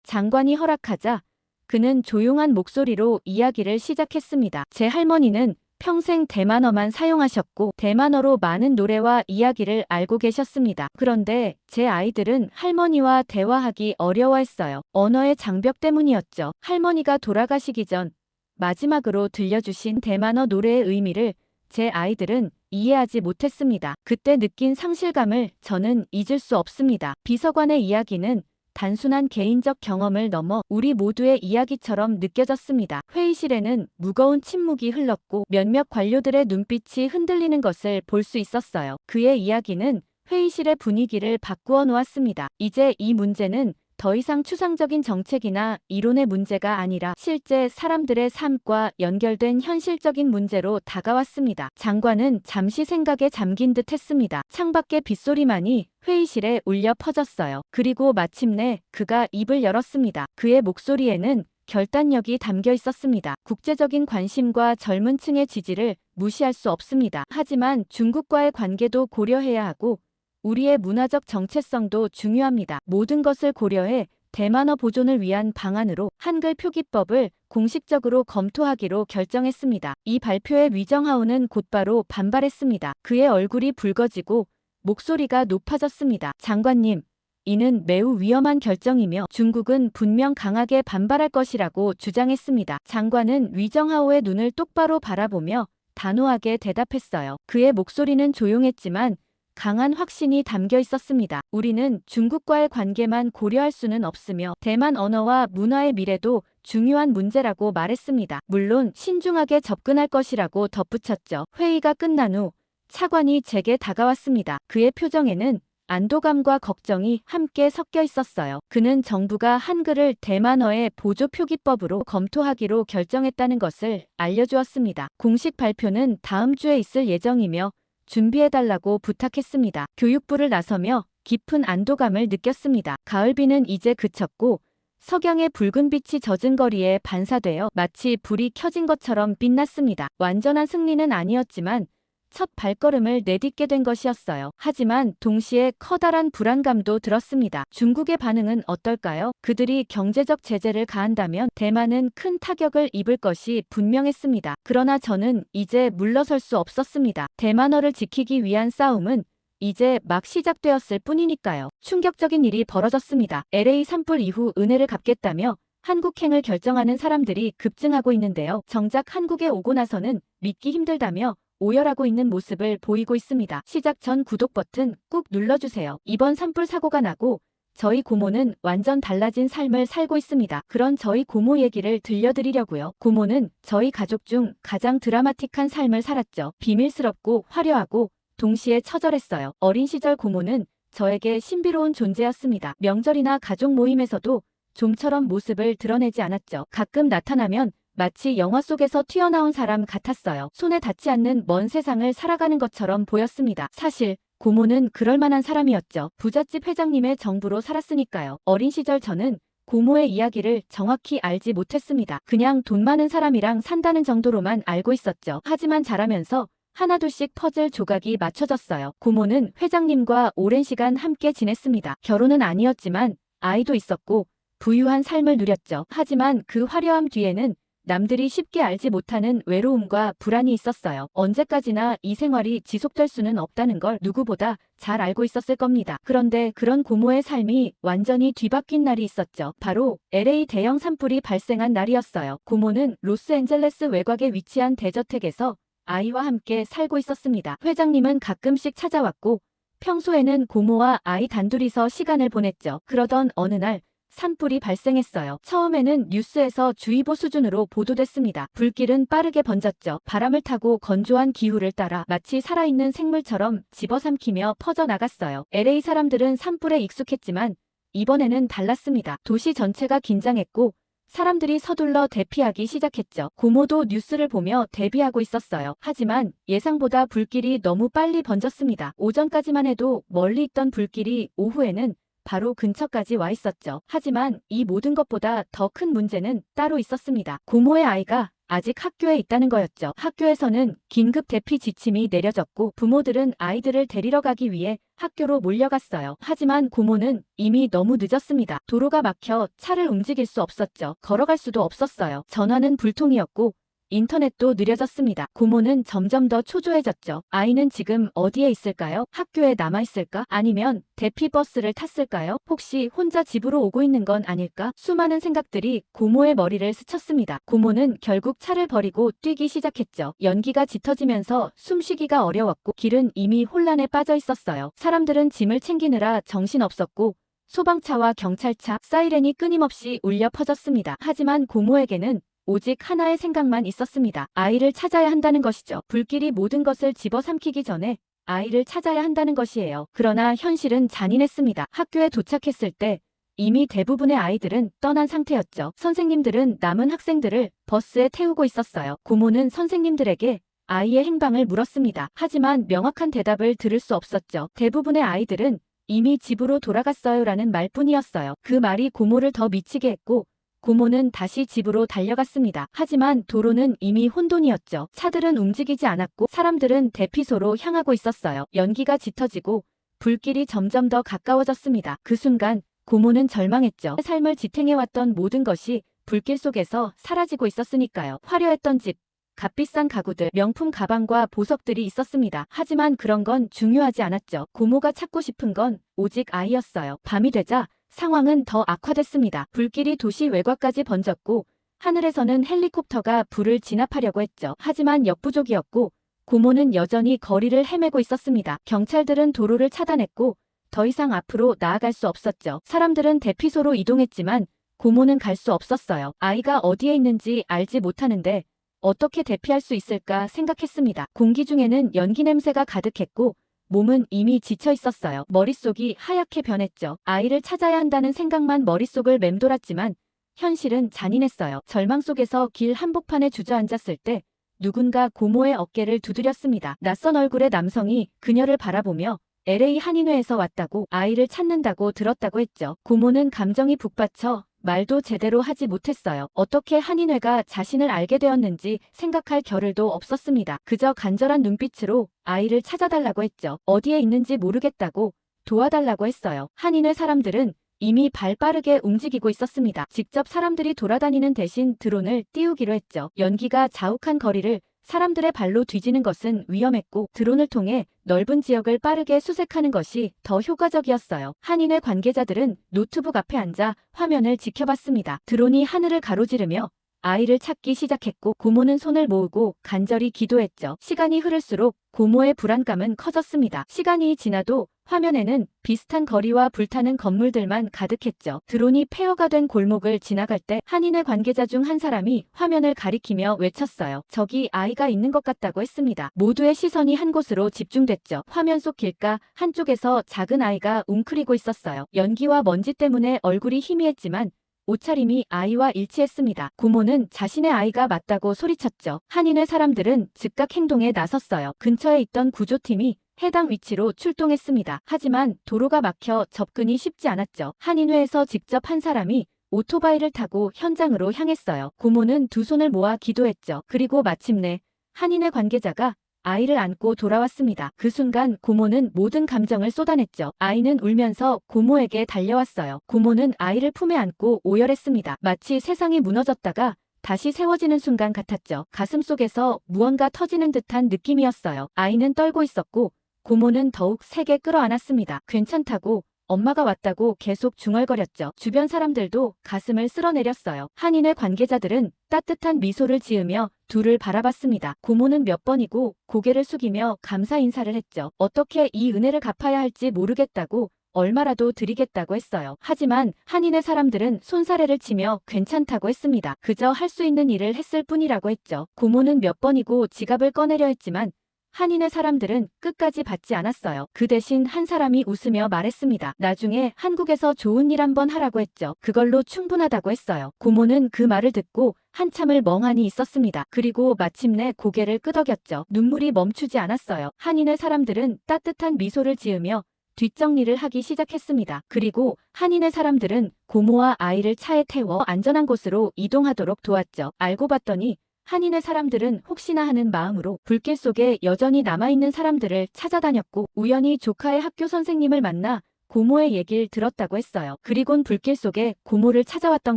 장관이 허락하자 그는 조용한 목소리로 이야기를 시작했습니다. 제 할머니는 평생 대만어만 사용하셨고 대만어로 많은 노래와 이야기를 알고 계셨습니다. 그런데 제 아이들은 할머니와 대화하기 어려워했어요. 언어의 장벽 때문이었죠. 할머니가 돌아가시기 전 마지막으로 들려주신 대만어 노래의 의미를 제 아이들은 이해하지 못했습니다. 그때 느낀 상실감을 저는 잊을 수 없습니다. 비서관의 이야기는 단순한 개인적 경험을 넘어 우리 모두의 이야기처럼 느껴졌습니다. 회의실에는 무거운 침묵이 흘렀고 몇몇 관료들의 눈빛이 흔들리는 것을 볼 수 있었어요. 그의 이야기는 회의실의 분위기를 바꾸어 놓았습니다. 이제 이 문제는 더 이상 추상적인 정책이나 이론의 문제가 아니라 실제 사람들의 삶과 연결된 현실적인 문제로 다가왔습니다. 장관은 잠시 생각에 잠긴 듯 했습니다. 창밖의 빗소리만이 회의실에 울려 퍼졌어요. 그리고 마침내 그가 입을 열었습니다. 그의 목소리에는 결단력이 담겨 있었습니다. 국제적인 관심과 젊은 층의 지지를 무시할 수 없습니다. 하지만 중국과의 관계도 고려해야 하고 우리의 문화적 정체성도 중요합니다. 모든 것을 고려해 대만어 보존을 위한 방안으로 한글 표기법을 공식적으로 검토하기로 결정했습니다. 이 발표에 위정하오는 곧바로 반발했습니다. 그의 얼굴이 붉어지고 목소리가 높아졌습니다. 장관님, 이는 매우 위험한 결정이며 중국은 분명 강하게 반발할 것이라고 주장했습니다. 장관은 위정하오의 눈을 똑바로 바라보며 단호하게 대답했어요. 그의 목소리는 조용했지만 강한 확신이 담겨 있었습니다. 우리는 중국과의 관계만 고려할 수는 없으며 대만 언어와 문화의 미래도 중요한 문제라고 말했습니다. 물론 신중하게 접근할 것이라고 덧붙였죠. 회의가 끝난 후 차관이 제게 다가왔습니다. 그의 표정에는 안도감과 걱정이 함께 섞여 있었어요. 그는 정부가 한글을 대만어의 보조 표기법으로 검토하기로 결정했다는 것을 알려주었습니다. 공식 발표는 다음 주에 있을 예정이며 준비해달라고 부탁했습니다. 교육부를 나서며 깊은 안도감을 느꼈습니다. 가을비는 이제 그쳤고 석양의 붉은 빛이 젖은 거리에 반사되어 마치 불이 켜진 것처럼 빛났습니다. 완전한 승리는 아니었지만 첫 발걸음을 내딛게 된 것이었어요. 하지만 동시에 커다란 불안감도 들었습니다. 중국의 반응은 어떨까요? 그들이 경제적 제재를 가한다면 대만은 큰 타격을 입을 것이 분명했습니다. 그러나 저는 이제 물러설 수 없었습니다. 대만어를 지키기 위한 싸움은 이제 막 시작되었을 뿐이니까요. 충격적인 일이 벌어졌습니다. LA 산불 이후 은혜를 갚겠다며 한국행을 결정하는 사람들이 급증하고 있는데요. 정작 한국에 오고 나서는 믿기 힘들다며 오열하고 있는 모습을 보이고 있습니다. 시작 전 구독 버튼 꾹 눌러주세요. 이번 산불 사고가 나고 저희 고모는 완전 달라진 삶을 살고 있습니다. 그런 저희 고모 얘기를 들려드리려고요. 고모는 저희 가족 중 가장 드라마틱한 삶을 살았죠. 비밀스럽고 화려하고 동시에 처절했어요. 어린 시절 고모는 저에게 신비로운 존재였습니다. 명절이나 가족 모임에서도 좀처럼 모습을 드러내지 않았죠. 가끔 나타나면 마치 영화 속에서 튀어나온 사람 같았어요. 손에 닿지 않는 먼 세상을 살아가는 것처럼 보였습니다. 사실 고모는 그럴 만한 사람이었죠. 부잣집 회장님의 정부로 살았으니까요. 어린 시절 저는 고모의 이야기를 정확히 알지 못했습니다. 그냥 돈 많은 사람이랑 산다는 정도로만 알고 있었죠. 하지만 자라면서 하나둘씩 퍼즐 조각이 맞춰졌어요. 고모는 회장님과 오랜 시간 함께 지냈습니다. 결혼은 아니었지만 아이도 있었고 부유한 삶을 누렸죠. 하지만 그 화려함 뒤에는 남들이 쉽게 알지 못하는 외로움과 불안이 있었어요. 언제까지나 이 생활이 지속될 수는 없다는 걸 누구보다 잘 알고 있었을 겁니다. 그런데 그런 고모의 삶이 완전히 뒤바뀐 날이 있었죠. 바로 LA 대형 산불이 발생한 날이었어요. 고모는 로스앤젤레스 외곽에 위치한 대저택에서 아이와 함께 살고 있었습니다. 회장님은 가끔씩 찾아왔고 평소에는 고모와 아이 단둘이서 시간을 보냈죠. 그러던 어느 날 산불이 발생했어요. 처음에는 뉴스에서 주의보 수준으로 보도됐습니다. 불길은 빠르게 번졌죠. 바람을 타고 건조한 기후를 따라 마치 살아있는 생물처럼 집어삼키며 퍼져나갔어요. LA 사람들은 산불에 익숙했지만 이번에는 달랐습니다. 도시 전체가 긴장했고 사람들이 서둘러 대피하기 시작했죠. 고모도 뉴스를 보며 대비하고 있었어요. 하지만 예상보다 불길이 너무 빨리 번졌습니다. 오전까지만 해도 멀리 있던 불길이 오후에는 바로 근처까지 와 있었죠. 하지만 이 모든 것보다 더 큰 문제는 따로 있었습니다. 고모의 아이가 아직 학교에 있다는 거였죠. 학교에서는 긴급 대피 지침이 내려졌고 부모들은 아이들을 데리러 가기 위해 학교로 몰려갔어요. 하지만 고모는 이미 너무 늦었습니다. 도로가 막혀 차를 움직일 수 없었죠. 걸어갈 수도 없었어요. 전화는 불통이었고 인터넷도 느려졌습니다. 고모는 점점 더 초조해졌죠. 아이는 지금 어디에 있을까요? 학교에 남아있을까? 아니면 대피버스를 탔을까요? 혹시 혼자 집으로 오고 있는 건 아닐까? 수많은 생각들이 고모의 머리를 스쳤습니다. 고모는 결국 차를 버리고 뛰기 시작했죠. 연기가 짙어지면서 숨쉬기가 어려웠고 길은 이미 혼란에 빠져 있었어요. 사람들은 짐을 챙기느라 정신없었고 소방차와 경찰차, 사이렌이 끊임없이 울려 퍼졌습니다. 하지만 고모에게는 오직 하나의 생각만 있었습니다. 아이를 찾아야 한다는 것이죠. 불길이 모든 것을 집어삼키기 전에 아이를 찾아야 한다는 것이에요. 그러나 현실은 잔인했습니다. 학교에 도착했을 때 이미 대부분의 아이들은 떠난 상태였죠. 선생님들은 남은 학생들을 버스에 태우고 있었어요. 고모는 선생님들에게 아이의 행방을 물었습니다. 하지만 명확한 대답을 들을 수 없었죠. 대부분의 아이들은 이미 집으로 돌아갔어요라는 말뿐이었어요. 그 말이 고모를 더 미치게 했고 고모는 다시 집으로 달려갔습니다. 하지만 도로는 이미 혼돈이었죠. 차들은 움직이지 않았고 사람들은 대피소로 향하고 있었어요. 연기가 짙어지고 불길이 점점 더 가까워졌습니다. 그 순간 고모는 절망했죠. 삶을 지탱해왔던 모든 것이 불길 속에서 사라지고 있었으니까요. 화려했던 집, 값비싼 가구들, 명품 가방과 보석들이 있었습니다. 하지만 그런 건 중요하지 않았죠. 고모가 찾고 싶은 건 오직 아이였어요. 밤이 되자 상황은 더 악화됐습니다. 불길이 도시 외곽까지 번졌고 하늘에서는 헬리콥터가 불을 진압하려고 했죠. 하지만 역부족이었고 고모는 여전히 거리를 헤매고 있었습니다. 경찰들은 도로를 차단했고 더 이상 앞으로 나아갈 수 없었죠. 사람들은 대피소로 이동했지만 고모는 갈 수 없었어요. 아이가 어디에 있는지 알지 못하는데 어떻게 대피할 수 있을까 생각했습니다. 공기 중에는 연기 냄새가 가득했고 몸은 이미 지쳐 있었어요. 머릿속이 하얗게 변했죠. 아이를 찾아야 한다는 생각만 머릿속을 맴돌았지만 현실은 잔인했어요. 절망 속에서 길 한복판에 주저앉았을 때 누군가 고모의 어깨를 두드렸습니다. 낯선 얼굴의 남성이 그녀를 바라보며 LA 한인회에서 왔다고 아이를 찾는다고 들었다고 했죠. 고모는 감정이 북받쳐 말도 제대로 하지 못했어요. 어떻게 한인회가 자신을 알게 되었는지 생각할 겨를도 없었습니다. 그저 간절한 눈빛으로 아이를 찾아달라고 했죠. 어디에 있는지 모르겠다고 도와달라고 했어요. 한인회 사람들은 이미 발 빠르게 움직이고 있었습니다. 직접 사람들이 돌아다니는 대신 드론을 띄우기로 했죠. 연기가 자욱한 거리를 사람들의 발로 뒤지는 것은 위험했고 드론을 통해 넓은 지역을 빠르게 수색하는 것이 더 효과적이었어요. 한인회 관계자들은 노트북 앞에 앉아 화면을 지켜봤습니다. 드론이 하늘을 가로지르며 아이를 찾기 시작했고 고모는 손을 모으고 간절히 기도했죠. 시간이 흐를수록 고모의 불안감은 커졌습니다. 시간이 지나도 화면에는 비슷한 거리와 불타는 건물들만 가득했죠. 드론이 폐허가 된 골목을 지나갈 때 한인회 관계자 중 한 사람이 화면을 가리키며 외쳤어요. 저기 아이가 있는 것 같다고 했습니다. 모두의 시선이 한 곳으로 집중됐죠. 화면 속 길가 한쪽에서 작은 아이가 웅크리고 있었어요. 연기와 먼지 때문에 얼굴이 희미했지만 옷차림이 아이와 일치했습니다. 고모는 자신의 아이가 맞다고 소리쳤죠. 한인회 사람들은 즉각 행동에 나섰어요. 근처에 있던 구조팀이 해당 위치로 출동했습니다. 하지만 도로가 막혀 접근이 쉽지 않았죠. 한인회에서 직접 한 사람이 오토바이를 타고 현장으로 향했어요. 고모는 두 손을 모아 기도했죠. 그리고 마침내 한인회 관계자가 아이를 안고 돌아왔습니다. 그 순간 고모는 모든 감정을 쏟아냈죠. 아이는 울면서 고모에게 달려왔어요. 고모는 아이를 품에 안고 오열했습니다. 마치 세상이 무너졌다가 다시 세워지는 순간 같았죠. 가슴속에서 무언가 터지는 듯한 느낌이었어요. 아이는 떨고 있었고 고모는 더욱 세게 끌어안았습니다. 괜찮다고, 엄마가 왔다고 계속 중얼거렸죠. 주변 사람들도 가슴을 쓸어내렸어요. 한인회 관계자들은 따뜻한 미소를 지으며 둘을 바라봤습니다. 고모는 몇 번이고 고개를 숙이며 감사 인사를 했죠. 어떻게 이 은혜를 갚아야 할지 모르겠다고 얼마라도 드리겠다고 했어요. 하지만 한인회 사람들은 손사래를 치며 괜찮다고 했습니다. 그저 할 수 있는 일을 했을 뿐이라고 했죠. 고모는 몇 번이고 지갑을 꺼내려 했지만 한인회 사람들은 끝까지 받지 않았어요. 그 대신 한 사람이 웃으며 말했습니다. 나중에 한국에서 좋은 일 한번 하라고 했죠. 그걸로 충분하다고 했어요. 고모는 그 말을 듣고 한참을 멍하니 있었습니다. 그리고 마침내 고개를 끄덕였죠. 눈물이 멈추지 않았어요. 한인회 사람들은 따뜻한 미소를 지으며 뒷정리를 하기 시작했습니다. 그리고 한인회 사람들은 고모와 아이를 차에 태워 안전한 곳으로 이동하도록 도왔죠. 알고 봤더니 한인회 사람들은 혹시나 하는 마음으로 불길 속에 여전히 남아있는 사람들을 찾아다녔고 우연히 조카의 학교 선생님을 만나 고모의 얘기를 들었다고 했어요. 그리곤 불길 속에 고모를 찾아왔던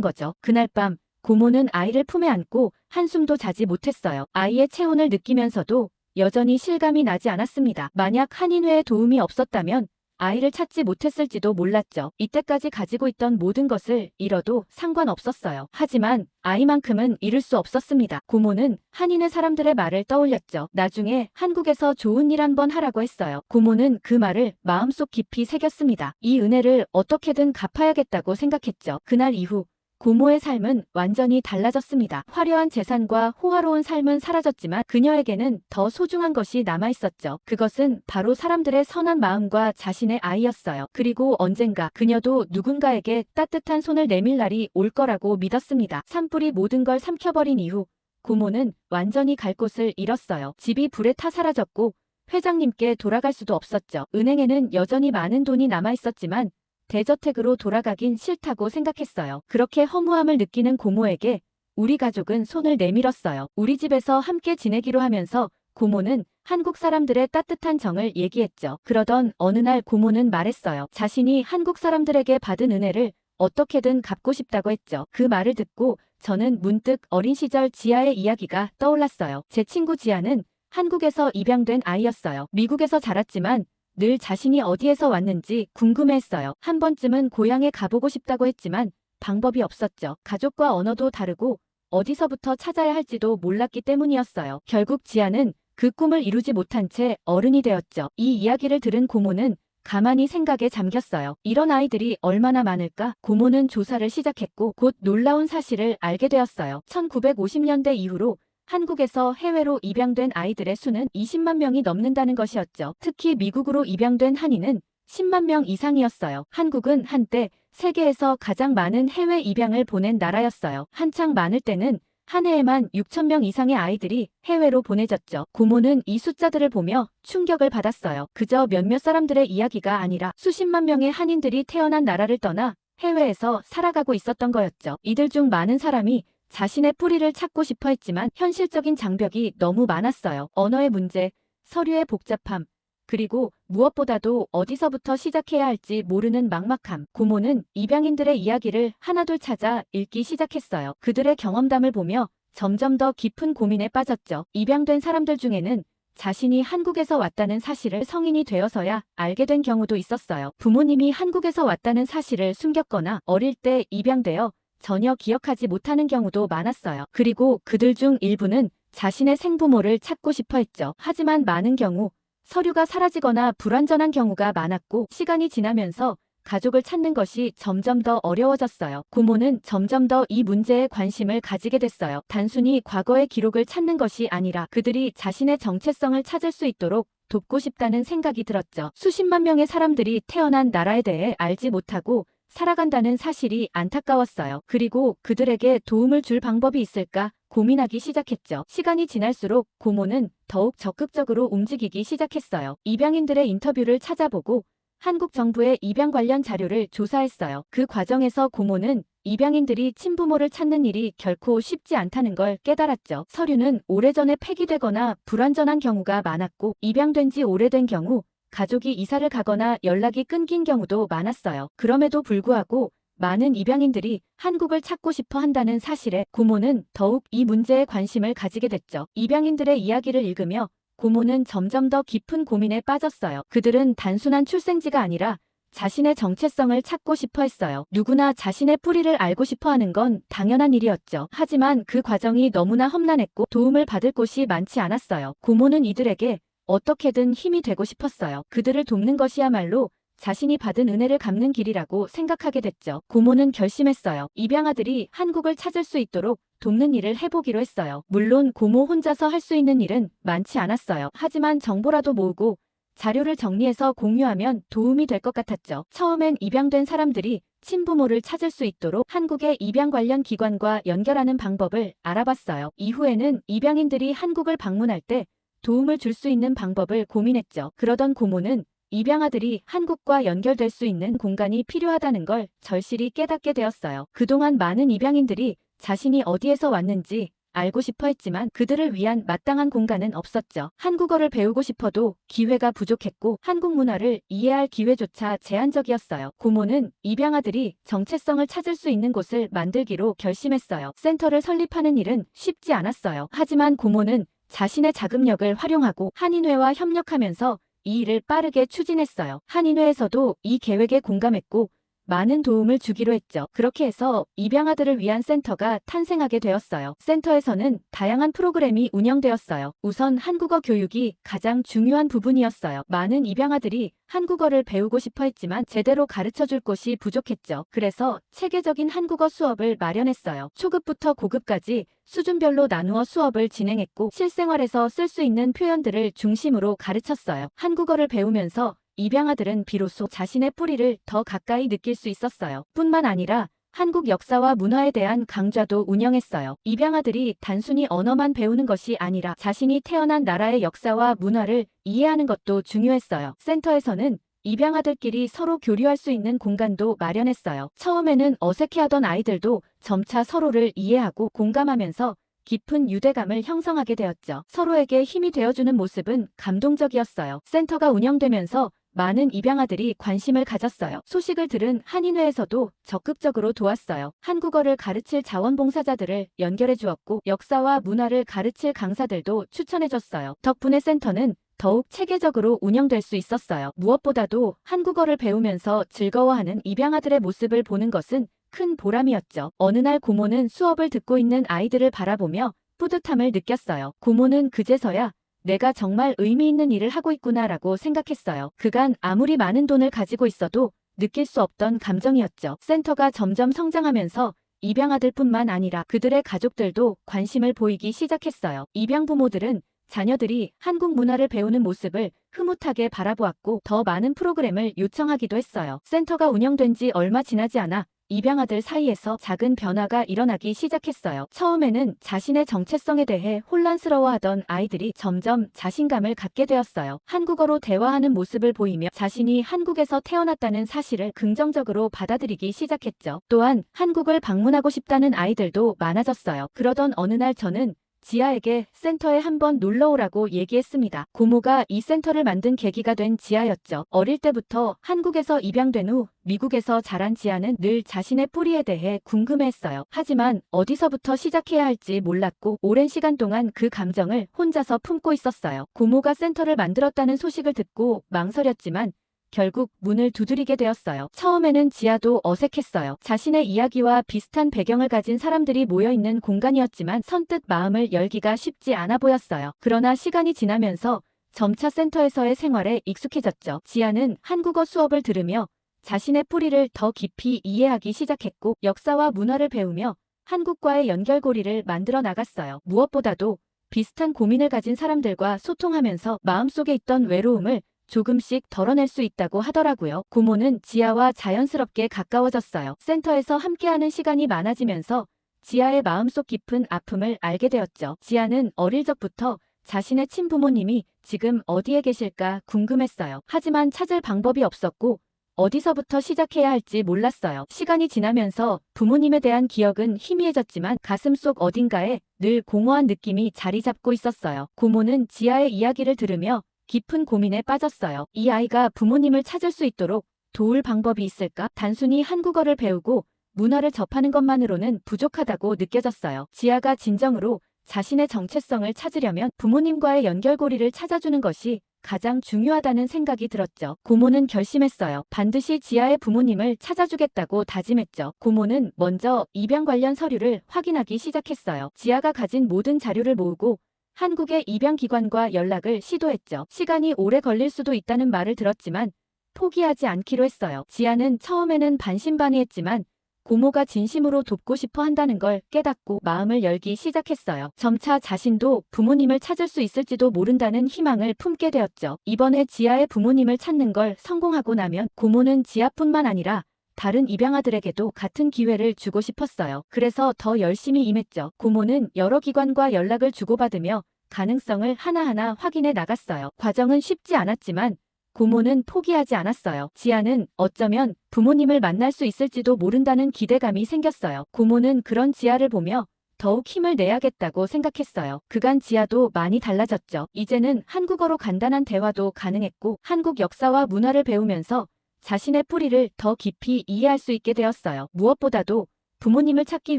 거죠. 그날 밤 고모는 아이를 품에 안고 한숨도 자지 못했어요. 아이의 체온을 느끼면서도 여전히 실감이 나지 않았습니다. 만약 한인회의 도움이 없었다면 아이를 찾지 못했을지도 몰랐죠. 이때까지 가지고 있던 모든 것을 잃어도 상관없었어요. 하지만 아이만큼은 잃을 수 없었습니다. 고모는 한인회 사람들의 말을 떠올렸죠. 나중에 한국에서 좋은 일 한번 하라고 했어요. 고모는 그 말을 마음속 깊이 새겼습니다. 이 은혜를 어떻게든 갚아야겠다고 생각했죠. 그날 이후 고모의 삶은 완전히 달라졌습니다. 화려한 재산과 호화로운 삶은 사라졌지만 그녀에게는 더 소중한 것이 남아있었죠. 그것은 바로 사람들의 선한 마음과 자신의 아이였어요. 그리고 언젠가 그녀도 누군가에게 따뜻한 손을 내밀 날이 올 거라고 믿었습니다. 산불이 모든 걸 삼켜버린 이후 고모는 완전히 갈 곳을 잃었어요. 집이 불에 타 사라졌고 회장님께 돌아갈 수도 없었죠. 은행에는 여전히 많은 돈이 남아있었지만 대저택으로 돌아가긴 싫다고 생각했어요. 그렇게 허무함을 느끼는 고모에게 우리 가족은 손을 내밀었어요. 우리 집에서 함께 지내기로 하면서 고모는 한국 사람들의 따뜻한 정을 얘기했죠. 그러던 어느 날 고모는 말했어요. 자신이 한국 사람들에게 받은 은혜를 어떻게든 갚고 싶다고 했죠. 그 말을 듣고 저는 문득 어린 시절 지아의 이야기가 떠올랐어요. 제 친구 지아는 한국에서 입양된 아이였어요. 미국에서 자랐지만 늘 자신이 어디에서 왔는지 궁금해했어요. 한 번쯤은 고향에 가보고 싶다고 했지만 방법이 없었죠. 가족과 언어도 다르고 어디서부터 찾아야 할지도 몰랐기 때문이었어요. 결국 지아는 그 꿈을 이루지 못한 채 어른이 되었죠. 이 이야기를 들은 고모는 가만히 생각에 잠겼어요. 이런 아이들이 얼마나 많을까? 고모는 조사를 시작했고 곧 놀라운 사실을 알게 되었어요. 1950년대 이후로 한국에서 해외로 입양된 아이들의 수는 20만 명이 넘는다는 것이었죠. 특히 미국으로 입양된 한인은 10만 명 이상이었어요. 한국은 한때 세계에서 가장 많은 해외 입양을 보낸 나라였어요. 한창 많을 때는 한 해에만 6천 명 이상의 아이들이 해외로 보내졌죠. 고모는 이 숫자들을 보며 충격을 받았어요. 그저 몇몇 사람들의 이야기가 아니라 수십만 명의 한인들이 태어난 나라를 떠나 해외에서 살아가고 있었던 거였죠. 이들 중 많은 사람이 자신의 뿌리를 찾고 싶어 했지만 현실적인 장벽이 너무 많았어요. 언어의 문제, 서류의 복잡함, 그리고 무엇보다도 어디서부터 시작해야 할지 모르는 막막함. 고모는 입양인들의 이야기를 하나둘 찾아 읽기 시작했어요. 그들의 경험담을 보며 점점 더 깊은 고민에 빠졌죠. 입양된 사람들 중에는 자신이 한국에서 왔다는 사실을 성인이 되어서야 알게 된 경우도 있었어요. 부모님이 한국에서 왔다는 사실을 숨겼거나 어릴 때 입양되어 전혀 기억하지 못하는 경우도 많았어요. 그리고 그들 중 일부는 자신의 생부모를 찾고 싶어 했죠. 하지만 많은 경우 서류가 사라지거나 불완전한 경우가 많았고 시간이 지나면서 가족을 찾는 것이 점점 더 어려워졌어요. 고모는 점점 더 이 문제에 관심을 가지게 됐어요. 단순히 과거의 기록을 찾는 것이 아니라 그들이 자신의 정체성을 찾을 수 있도록 돕고 싶다는 생각이 들었죠. 수십만 명의 사람들이 태어난 나라에 대해 알지 못하고 살아간다는 사실이 안타까웠어요. 그리고 그들에게 도움을 줄 방법이 있을까 고민하기 시작했죠. 시간이 지날수록 고모는 더욱 적극적으로 움직이기 시작했어요. 입양인들의 인터뷰를 찾아보고 한국 정부의 입양 관련 자료를 조사했어요. 그 과정에서 고모는 입양인들이 친부모를 찾는 일이 결코 쉽지 않다는 걸 깨달았죠. 서류는 오래전에 폐기되거나 불완전한 경우가 많았고 입양된 지 오래된 경우 가족이 이사를 가거나 연락이 끊긴 경우도 많았어요. 그럼에도 불구하고 많은 입양인들이 한국을 찾고 싶어 한다는 사실에 고모는 더욱 이 문제에 관심을 가지게 됐죠. 입양인들의 이야기를 읽으며 고모는 점점 더 깊은 고민에 빠졌어요. 그들은 단순한 출생지가 아니라 자신의 정체성을 찾고 싶어 했어요. 누구나 자신의 뿌리를 알고 싶어 하는 건 당연한 일이었죠. 하지만 그 과정이 너무나 험난했고 도움을 받을 곳이 많지 않았어요. 고모는 이들에게 어떻게든 힘이 되고 싶었어요. 그들을 돕는 것이야말로 자신이 받은 은혜를 갚는 길이라고 생각하게 됐죠. 고모는 결심했어요. 입양아들이 한국을 찾을 수 있도록 돕는 일을 해보기로 했어요. 물론 고모 혼자서 할 수 있는 일은 많지 않았어요. 하지만 정보라도 모으고 자료를 정리해서 공유하면 도움이 될 것 같았죠. 처음엔 입양된 사람들이 친부모를 찾을 수 있도록 한국의 입양 관련 기관과 연결하는 방법을 알아봤어요. 이후에는 입양인들이 한국을 방문할 때 도움을 줄 수 있는 방법을 고민했죠. 그러던 고모는 입양아들이 한국과 연결될 수 있는 공간이 필요하다는 걸 절실히 깨닫게 되었어요. 그동안 많은 입양인들이 자신이 어디에서 왔는지 알고 싶어 했지만 그들을 위한 마땅한 공간은 없었죠. 한국어를 배우고 싶어도 기회가 부족했고 한국 문화를 이해할 기회조차 제한적이었어요. 고모는 입양아들이 정체성을 찾을 수 있는 곳을 만들기로 결심했어요. 센터를 설립하는 일은 쉽지 않았어요. 하지만 고모는 자신의 자금력을 활용하고 한인회와 협력하면서 이 일을 빠르게 추진했어요. 한인회에서도 이 계획에 공감했고 많은 도움을 주기로 했죠. 그렇게 해서 입양아들을 위한 센터가 탄생하게 되었어요. 센터에서는 다양한 프로그램이 운영되었어요. 우선 한국어 교육이 가장 중요한 부분이었어요. 많은 입양아들이 한국어를 배우고 싶어 했지만 제대로 가르쳐줄 곳이 부족했죠. 그래서 체계적인 한국어 수업을 마련했어요. 초급부터 고급까지 수준별로 나누어 수업을 진행했고 실생활에서 쓸 수 있는 표현들을 중심으로 가르쳤어요. 한국어를 배우면서 입양아들은 비로소 자신의 뿌리를 더 가까이 느낄 수 있었어요. 뿐만 아니라 한국 역사와 문화에 대한 강좌도 운영했어요. 입양아들이 단순히 언어만 배우는 것이 아니라 자신이 태어난 나라의 역사와 문화를 이해하는 것도 중요했어요. 센터에서는 입양아들끼리 서로 교류할 수 있는 공간도 마련했어요. 처음에는 어색해하던 아이들도 점차 서로를 이해하고 공감하면서 깊은 유대감을 형성하게 되었죠. 서로에게 힘이 되어주는 모습은 감동적이었어요. 센터가 운영되면서 많은 입양아들이 관심을 가졌어요. 소식을 들은 한인회에서도 적극적으로 도왔어요. 한국어를 가르칠 자원봉사자들을 연결해 주었고 역사와 문화를 가르칠 강사들도 추천해 줬어요. 덕분에 센터는 더욱 체계적으로 운영될 수 있었어요. 무엇보다도 한국어를 배우면서 즐거워하는 입양아들의 모습을 보는 것은 큰 보람이었죠. 어느 날 고모는 수업을 듣고 있는 아이들을 바라보며 뿌듯함을 느꼈어요. 고모는 그제서야 내가 정말 의미 있는 일을 하고 있구나라고 생각했어요. 그간 아무리 많은 돈을 가지고 있어도 느낄 수 없던 감정이었죠. 센터가 점점 성장하면서 입양아들뿐만 아니라 그들의 가족들도 관심을 보이기 시작했어요. 입양 부모들은 자녀들이 한국 문화를 배우는 모습을 흐뭇하게 바라보았고 더 많은 프로그램을 요청하기도 했어요. 센터가 운영된 지 얼마 지나지 않아 입양아들 사이에서 작은 변화가 일어나기 시작했어요. 처음에는 자신의 정체성에 대해 혼란스러워하던 아이들이 점점 자신감을 갖게 되었어요. 한국어로 대화하는 모습을 보이며 자신이 한국에서 태어났다는 사실을 긍정적으로 받아들이기 시작했죠. 또한 한국을 방문하고 싶다는 아이들도 많아졌어요. 그러던 어느 날 저는 지아에게 센터에 한번 놀러오라고 얘기했습니다. 고모가 이 센터를 만든 계기가 된 지아였죠. 어릴 때부터 한국에서 입양된 후 미국에서 자란 지아는 늘 자신의 뿌리에 대해 궁금해했어요. 하지만 어디서부터 시작해야 할지 몰랐고 오랜 시간 동안 그 감정을 혼자서 품고 있었어요. 고모가 센터를 만들었다는 소식을 듣고 망설였지만 결국 문을 두드리게 되었어요. 처음에는 지아도 어색했어요. 자신의 이야기와 비슷한 배경을 가진 사람들이 모여있는 공간이었지만 선뜻 마음을 열기가 쉽지 않아 보였어요. 그러나 시간이 지나면서 점차 센터에서의 생활에 익숙해졌죠. 지아는 한국어 수업을 들으며 자신의 뿌리를 더 깊이 이해하기 시작했고 역사와 문화를 배우며 한국과의 연결고리를 만들어 나갔어요. 무엇보다도 비슷한 고민을 가진 사람들과 소통하면서 마음속에 있던 외로움을 조금씩 덜어낼 수 있다고 하더라고요. 고모는 지아와 자연스럽게 가까워졌어요. 센터에서 함께하는 시간이 많아지면서 지아의 마음속 깊은 아픔을 알게 되었죠. 지아는 어릴 적부터 자신의 친부모님이 지금 어디에 계실까 궁금했어요. 하지만 찾을 방법이 없었고 어디서부터 시작해야 할지 몰랐어요. 시간이 지나면서 부모님에 대한 기억은 희미해졌지만 가슴속 어딘가에 늘 공허한 느낌이 자리 잡고 있었어요. 고모는 지아의 이야기를 들으며 깊은 고민에 빠졌어요. 이 아이가 부모님을 찾을 수 있도록 도울 방법이 있을까? 단순히 한국어를 배우고 문화를 접하는 것만으로는 부족하다고 느껴졌어요. 지아가 진정으로 자신의 정체성을 찾으려면 부모님과의 연결고리를 찾아주는 것이 가장 중요하다는 생각이 들었죠. 고모는 결심했어요. 반드시 지아의 부모님을 찾아주겠다고 다짐했죠. 고모는 먼저 입양 관련 서류를 확인하기 시작했어요. 지아가 가진 모든 자료를 모으고 한국의 입양기관과 연락을 시도했죠. 시간이 오래 걸릴 수도 있다는 말을 들었지만 포기하지 않기로 했어요. 지아는 처음에는 반신반의했지만 고모가 진심으로 돕고 싶어 한다는 걸 깨닫고 마음을 열기 시작했어요. 점차 자신도 부모님을 찾을 수 있을지도 모른다는 희망을 품게 되었죠. 이번에 지아의 부모님을 찾는 걸 성공하고 나면 고모는 지아뿐만 아니라 다른 입양아들에게도 같은 기회를 주고 싶었어요. 그래서 더 열심히 임했죠. 고모는 여러 기관과 연락을 주고받으며 가능성을 하나하나 확인해 나갔어요. 과정은 쉽지 않았지만 고모는 포기하지 않았어요. 지아는 어쩌면 부모님을 만날 수 있을지도 모른다는 기대감이 생겼어요. 고모는 그런 지아를 보며 더욱 힘을 내야겠다고 생각했어요. 그간 지아도 많이 달라졌죠. 이제는 한국어로 간단한 대화도 가능했고 한국 역사와 문화를 배우면서 자신의 뿌리를 더 깊이 이해할 수 있게 되었어요. 무엇보다도 부모님을 찾기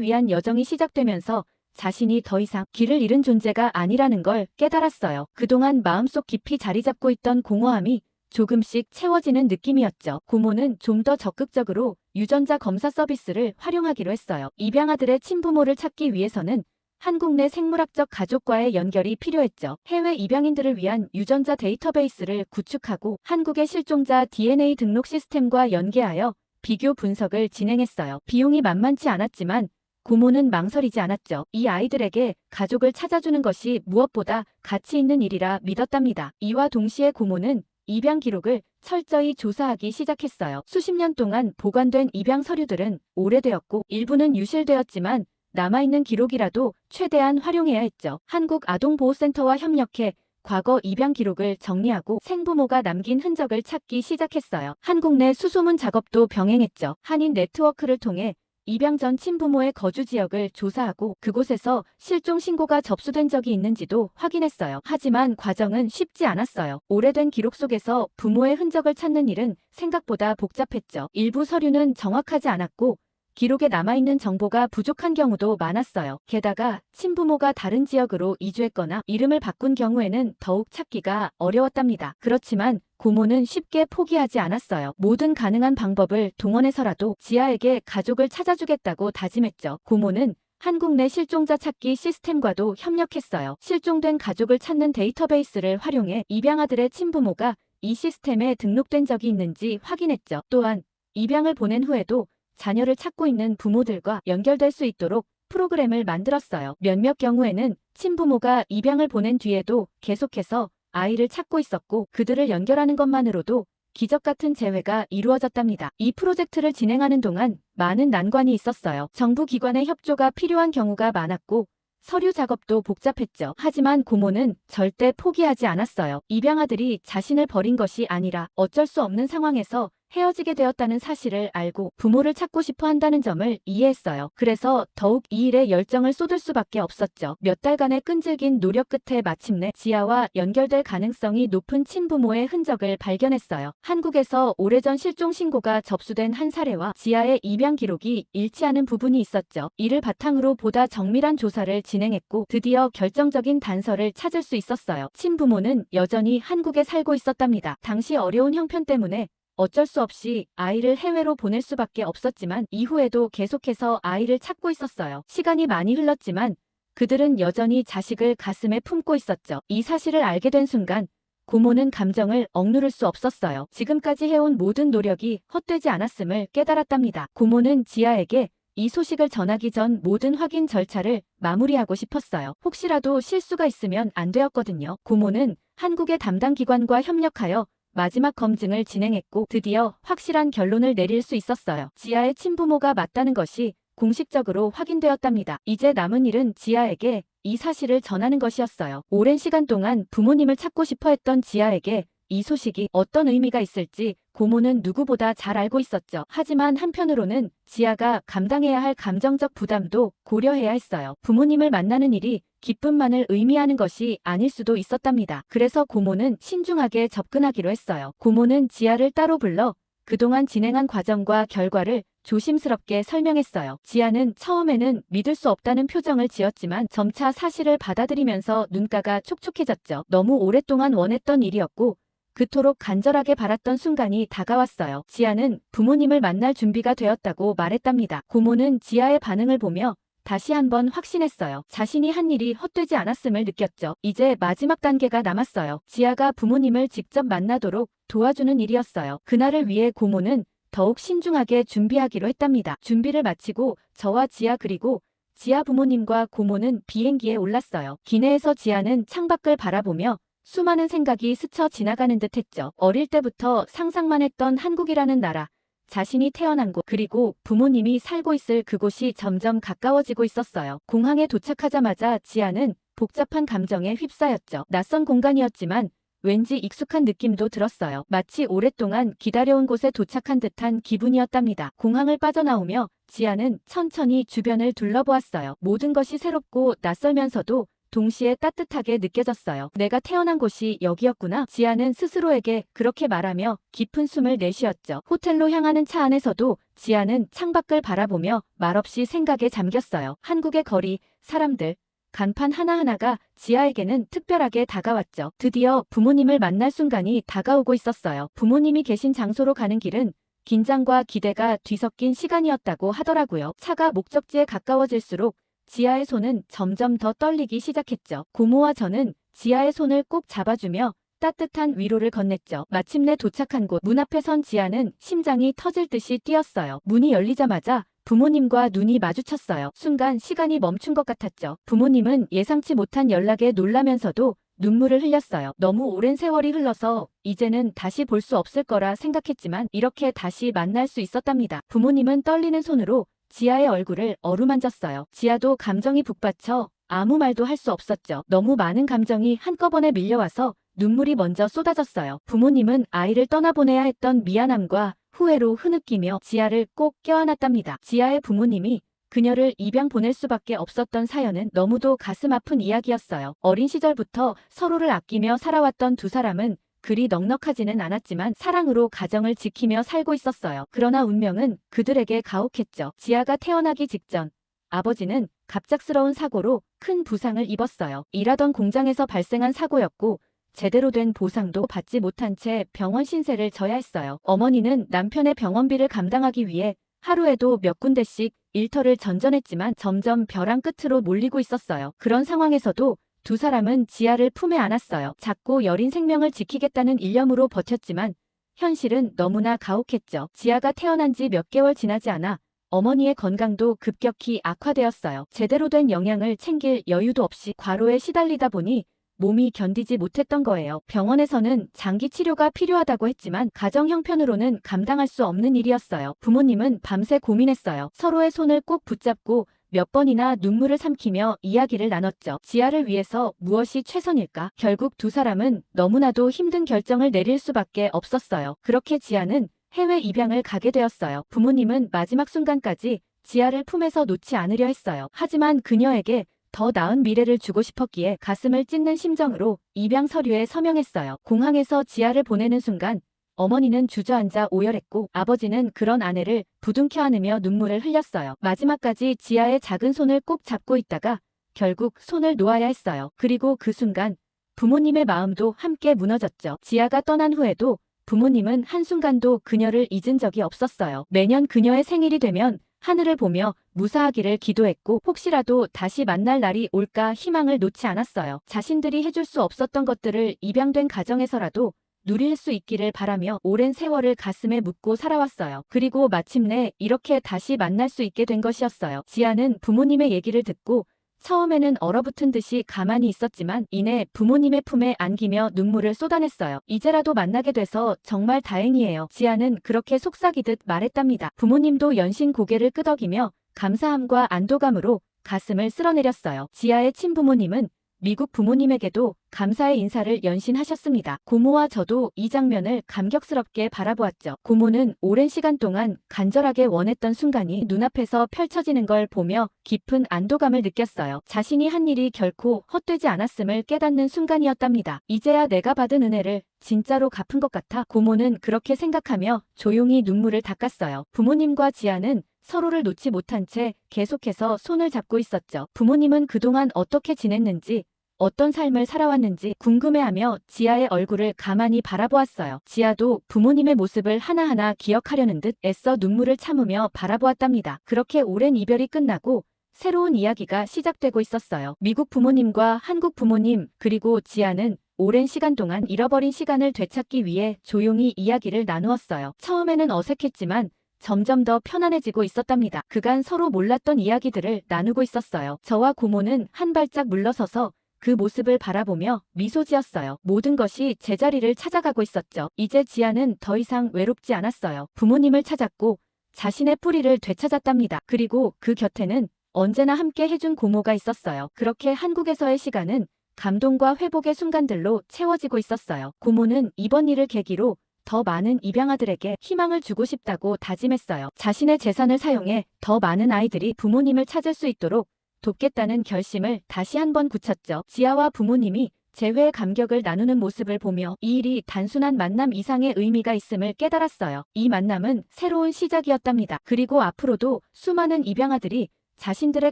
위한 여정이 시작되면서 자신이 더 이상 길을 잃은 존재가 아니라는 걸 깨달았어요. 그동안 마음속 깊이 자리 잡고 있던 공허함이 조금씩 채워지는 느낌이었죠. 고모는 좀 더 적극적으로 유전자 검사 서비스를 활용하기로 했어요. 입양아들의 친부모를 찾기 위해서는 한국 내 생물학적 가족과의 연결이 필요했죠. 해외 입양인들을 위한 유전자 데이터베이스를 구축하고 한국의 실종자 DNA 등록 시스템과 연계하여 비교 분석을 진행했어요. 비용이 만만치 않았지만 고모는 망설이지 않았죠. 이 아이들에게 가족을 찾아주는 것이 무엇보다 가치 있는 일이라 믿었답니다. 이와 동시에 고모는 입양 기록을 철저히 조사하기 시작했어요. 수십 년 동안 보관된 입양 서류들은 오래되었고 일부는 유실되었지만 남아있는 기록이라도 최대한 활용해야 했죠. 한국아동보호센터와 협력해 과거 입양 기록을 정리하고 생부모가 남긴 흔적을 찾기 시작했어요. 한국 내 수소문 작업도 병행했죠. 한인 네트워크를 통해 입양 전 친부모의 거주 지역을 조사하고 그곳에서 실종 신고가 접수된 적이 있는지도 확인했어요. 하지만 과정은 쉽지 않았어요. 오래된 기록 속에서 부모의 흔적을 찾는 일은 생각보다 복잡했죠. 일부 서류는 정확하지 않았고 기록에 남아있는 정보가 부족한 경우도 많았어요. 게다가 친부모가 다른 지역으로 이주했거나 이름을 바꾼 경우에는 더욱 찾기가 어려웠답니다. 그렇지만 고모는 쉽게 포기하지 않았어요. 모든 가능한 방법을 동원해서라도 지아에게 가족을 찾아주겠다고 다짐했죠. 고모는 한국 내 실종자 찾기 시스템과도 협력했어요. 실종된 가족을 찾는 데이터베이스를 활용해 입양아들의 친부모가 이 시스템에 등록된 적이 있는지 확인했죠. 또한 입양을 보낸 후에도 자녀를 찾고 있는 부모들과 연결될 수 있도록 프로그램을 만들었어요. 몇몇 경우에는 친부모가 입양을 보낸 뒤에도 계속해서 아이를 찾고 있었고 그들을 연결하는 것만으로도 기적 같은 재회가 이루어졌답니다. 이 프로젝트를 진행하는 동안 많은 난관이 있었어요. 정부 기관의 협조가 필요한 경우가 많았고 서류 작업도 복잡했죠. 하지만 고모는 절대 포기하지 않았어요. 입양아들이 자신을 버린 것이 아니라 어쩔 수 없는 상황에서 헤어지게 되었다는 사실을 알고 부모를 찾고 싶어 한다는 점을 이해했어요. 그래서 더욱 이 일에 열정을 쏟을 수밖에 없었죠. 몇 달간의 끈질긴 노력 끝에 마침내 지아와 연결될 가능성이 높은 친부모의 흔적을 발견했어요. 한국에서 오래전 실종 신고가 접수된 한 사례와 지아의 입양 기록이 일치하는 부분이 있었죠. 이를 바탕으로 보다 정밀한 조사를 진행했고 드디어 결정적인 단서를 찾을 수 있었어요. 친부모는 여전히 한국에 살고 있었답니다. 당시 어려운 형편 때문에 어쩔 수 없이 아이를 해외로 보낼 수밖에 없었지만 이후에도 계속해서 아이를 찾고 있었어요. 시간이 많이 흘렀지만 그들은 여전히 자식을 가슴에 품고 있었죠. 이 사실을 알게 된 순간 고모는 감정을 억누를 수 없었어요. 지금까지 해온 모든 노력이 헛되지 않았음을 깨달았답니다. 고모는 지아에게 이 소식을 전하기 전 모든 확인 절차를 마무리하고 싶었어요. 혹시라도 실수가 있으면 안 되었거든요. 고모는 한국의 담당 기관과 협력하여 마지막 검증을 진행했고 드디어 확실한 결론을 내릴 수 있었어요. 지아의 친부모가 맞다는 것이 공식적으로 확인되었답니다. 이제 남은 일은 지아에게 이 사실을 전하는 것이었어요. 오랜 시간 동안 부모님을 찾고 싶어 했던 지아에게 이 소식이 어떤 의미가 있을지 고모는 누구보다 잘 알고 있었죠. 하지만 한편으로는 지아가 감당해야 할 감정적 부담도 고려해야 했어요. 부모님을 만나는 일이 기쁨만을 의미하는 것이 아닐 수도 있었답니다. 그래서 고모는 신중하게 접근하기로 했어요. 고모는 지아를 따로 불러 그동안 진행한 과정과 결과를 조심스럽게 설명했어요. 지아는 처음에는 믿을 수 없다는 표정을 지었지만 점차 사실을 받아들이면서 눈가가 촉촉해졌죠. 너무 오랫동안 원했던 일이었고 그토록 간절하게 바랐던 순간이 다가왔어요. 지아는 부모님을 만날 준비가 되었다고 말했답니다. 고모는 지아의 반응을 보며 다시 한번 확신했어요. 자신이 한 일이 헛되지 않았음을 느꼈죠. 이제 마지막 단계가 남았어요. 지아가 부모님을 직접 만나도록 도와주는 일이었어요. 그날을 위해 고모는 더욱 신중하게 준비하기로 했답니다. 준비를 마치고 저와 지아 그리고 지아 부모님과 고모는 비행기에 올랐어요. 기내에서 지아는 창밖을 바라보며 수많은 생각이 스쳐 지나가는 듯 했죠. 어릴 때부터 상상만 했던 한국이라는 나라, 자신이 태어난 곳, 그리고 부모님이 살고 있을 그곳이 점점 가까워지고 있었어요. 공항에 도착하자마자 지아는 복잡한 감정에 휩싸였죠. 낯선 공간이었지만 왠지 익숙한 느낌도 들었어요. 마치 오랫동안 기다려온 곳에 도착한 듯한 기분이었답니다. 공항을 빠져나오며 지아는 천천히 주변을 둘러보았어요. 모든 것이 새롭고 낯설면서도 동시에 따뜻하게 느껴졌어요. 내가 태어난 곳이 여기였구나. 지아는 스스로에게 그렇게 말하며 깊은 숨을 내쉬었죠. 호텔로 향하는 차 안에서도 지아는 창밖을 바라보며 말없이 생각에 잠겼어요. 한국의 거리, 사람들, 간판 하나하나가 지아에게는 특별하게 다가왔죠. 드디어 부모님을 만날 순간이 다가오고 있었어요. 부모님이 계신 장소로 가는 길은 긴장과 기대가 뒤섞인 시간이었다고 하더라고요. 차가 목적지에 가까워질수록 지아의 손은 점점 더 떨리기 시작했죠. 고모와 저는 지아의 손을 꼭 잡아주며 따뜻한 위로를 건넸죠. 마침내 도착한 곳 문 앞에 선 지아는 심장이 터질 듯이 뛰었어요. 문이 열리자마자 부모님과 눈이 마주쳤어요. 순간 시간이 멈춘 것 같았죠. 부모님은 예상치 못한 연락에 놀라면서도 눈물을 흘렸어요. 너무 오랜 세월이 흘러서 이제는 다시 볼 수 없을 거라 생각했지만 이렇게 다시 만날 수 있었답니다. 부모님은 떨리는 손으로 지아의 얼굴을 어루만졌어요. 지아도 감정이 북받쳐 아무 말도 할 수 없었죠. 너무 많은 감정이 한꺼번에 밀려와서 눈물이 먼저 쏟아졌어요. 부모님은 아이를 떠나보내야 했던 미안함과 후회로 흐느끼며 지아를 꼭 껴안았답니다. 지아의 부모님이 그녀를 입양 보낼 수밖에 없었던 사연은 너무도 가슴 아픈 이야기였어요. 어린 시절부터 서로를 아끼며 살아왔던 두 사람은 그리 넉넉하지는 않았지만 사랑으로 가정을 지키며 살고 있었어요. 그러나 운명은 그들에게 가혹했죠. 지아가 태어나기 직전 아버지는 갑작스러운 사고로 큰 부상을 입었어요. 일하던 공장에서 발생한 사고였고 제대로 된 보상도 받지 못한 채 병원 신세를 져야 했어요. 어머니는 남편의 병원비를 감당하기 위해 하루에도 몇 군데씩 일터를 전전했지만 점점 벼랑 끝으로 몰리고 있었어요. 그런 상황에서도 두 사람은 지아를 품에 안았어요. 작고 여린 생명을 지키겠다는 일념으로 버텼지만 현실은 너무나 가혹했죠. 지아가 태어난 지 몇 개월 지나지 않아 어머니의 건강도 급격히 악화되었어요. 제대로 된 영양을 챙길 여유도 없이 과로에 시달리다 보니 몸이 견디지 못했던 거예요. 병원에서는 장기 치료가 필요하다고 했지만 가정 형편으로는 감당할 수 없는 일이었어요. 부모님은 밤새 고민했어요. 서로의 손을 꼭 붙잡고 몇 번이나 눈물을 삼키며 이야기를 나눴죠. 지아를 위해서 무엇이 최선일까? 결국 두 사람은 너무나도 힘든 결정을 내릴 수밖에 없었어요. 그렇게 지아는 해외 입양을 가게 되었어요. 부모님은 마지막 순간까지 지아를 품에서 놓지 않으려 했어요. 하지만 그녀에게 더 나은 미래를 주고 싶었기에 가슴을 찢는 심정으로 입양 서류에 서명했어요. 공항에서 지아를 보내는 순간 어머니는 주저앉아 오열했고 아버지는 그런 아내를 부둥켜 안으며 눈물을 흘렸어요. 마지막까지 지아의 작은 손을 꼭 잡고 있다가 결국 손을 놓아야 했어요. 그리고 그 순간 부모님의 마음도 함께 무너졌죠. 지아가 떠난 후에도 부모님은 한순간도 그녀를 잊은 적이 없었어요. 매년 그녀의 생일이 되면 하늘을 보며 무사하기를 기도했고 혹시라도 다시 만날 날이 올까 희망을 놓지 않았어요. 자신들이 해줄 수 없었던 것들을 입양된 가정에서라도 누릴 수 있기를 바라며 오랜 세월을 가슴에 묻고 살아왔어요. 그리고 마침내 이렇게 다시 만날 수 있게 된 것이었어요. 지아는 부모님의 얘기를 듣고 처음에는 얼어붙은 듯이 가만히 있었지만 이내 부모님의 품에 안기며 눈물을 쏟아냈어요. 이제라도 만나게 돼서 정말 다행이에요. 지아는 그렇게 속삭이듯 말했답니다. 부모님도 연신 고개를 끄덕이며 감사함과 안도감으로 가슴을 쓸어내렸어요. 지아의 친부모님은 미국 부모님에게도 감사의 인사를 연신하셨습니다. 고모와 저도 이 장면을 감격스럽게 바라보았죠. 고모는 오랜 시간 동안 간절하게 원했던 순간이 눈앞에서 펼쳐지는 걸 보며 깊은 안도감을 느꼈어요. 자신이 한 일이 결코 헛되지 않았음을 깨닫는 순간이었답니다. 이제야 내가 받은 은혜를 진짜로 갚은 것 같아. 고모는 그렇게 생각하며 조용히 눈물을 닦았어요. 부모님과 지아는 서로를 놓지 못한 채 계속해서 손을 잡고 있었죠. 부모님은 그동안 어떻게 지냈는지 어떤 삶을 살아왔는지 궁금해하며 지아의 얼굴을 가만히 바라보았어요. 지아도 부모님의 모습을 하나하나 기억하려는 듯 애써 눈물을 참으며 바라보았답니다. 그렇게 오랜 이별이 끝나고 새로운 이야기가 시작되고 있었어요. 미국 부모님과 한국 부모님 그리고 지아는 오랜 시간 동안 잃어버린 시간을 되찾기 위해 조용히 이야기를 나누었어요. 처음에는 어색했지만 점점 더 편안해지고 있었답니다. 그간 서로 몰랐던 이야기들을 나누고 있었어요. 저와 고모는 한 발짝 물러서서 그 모습을 바라보며 미소 지었어요. 모든 것이 제자리를 찾아가고 있었죠. 이제 지아는 더 이상 외롭지 않았어요. 부모님을 찾았고 자신의 뿌리를 되찾았답니다. 그리고 그 곁에는 언제나 함께 해준 고모가 있었어요. 그렇게 한국에서의 시간은 감동과 회복의 순간들로 채워지고 있었어요. 고모는 이번 일을 계기로 더 많은 입양아들에게 희망을 주고 싶다고 다짐했어요. 자신의 재산을 사용해 더 많은 아이들이 부모님을 찾을 수 있도록 돕겠다는 결심을 다시 한번 굳혔죠. 지아와 부모님이 재회의 감격을 나누는 모습을 보며 이 일이 단순한 만남 이상의 의미가 있음을 깨달았어요. 이 만남은 새로운 시작이었답니다. 그리고 앞으로도 수많은 입양아들이 자신들의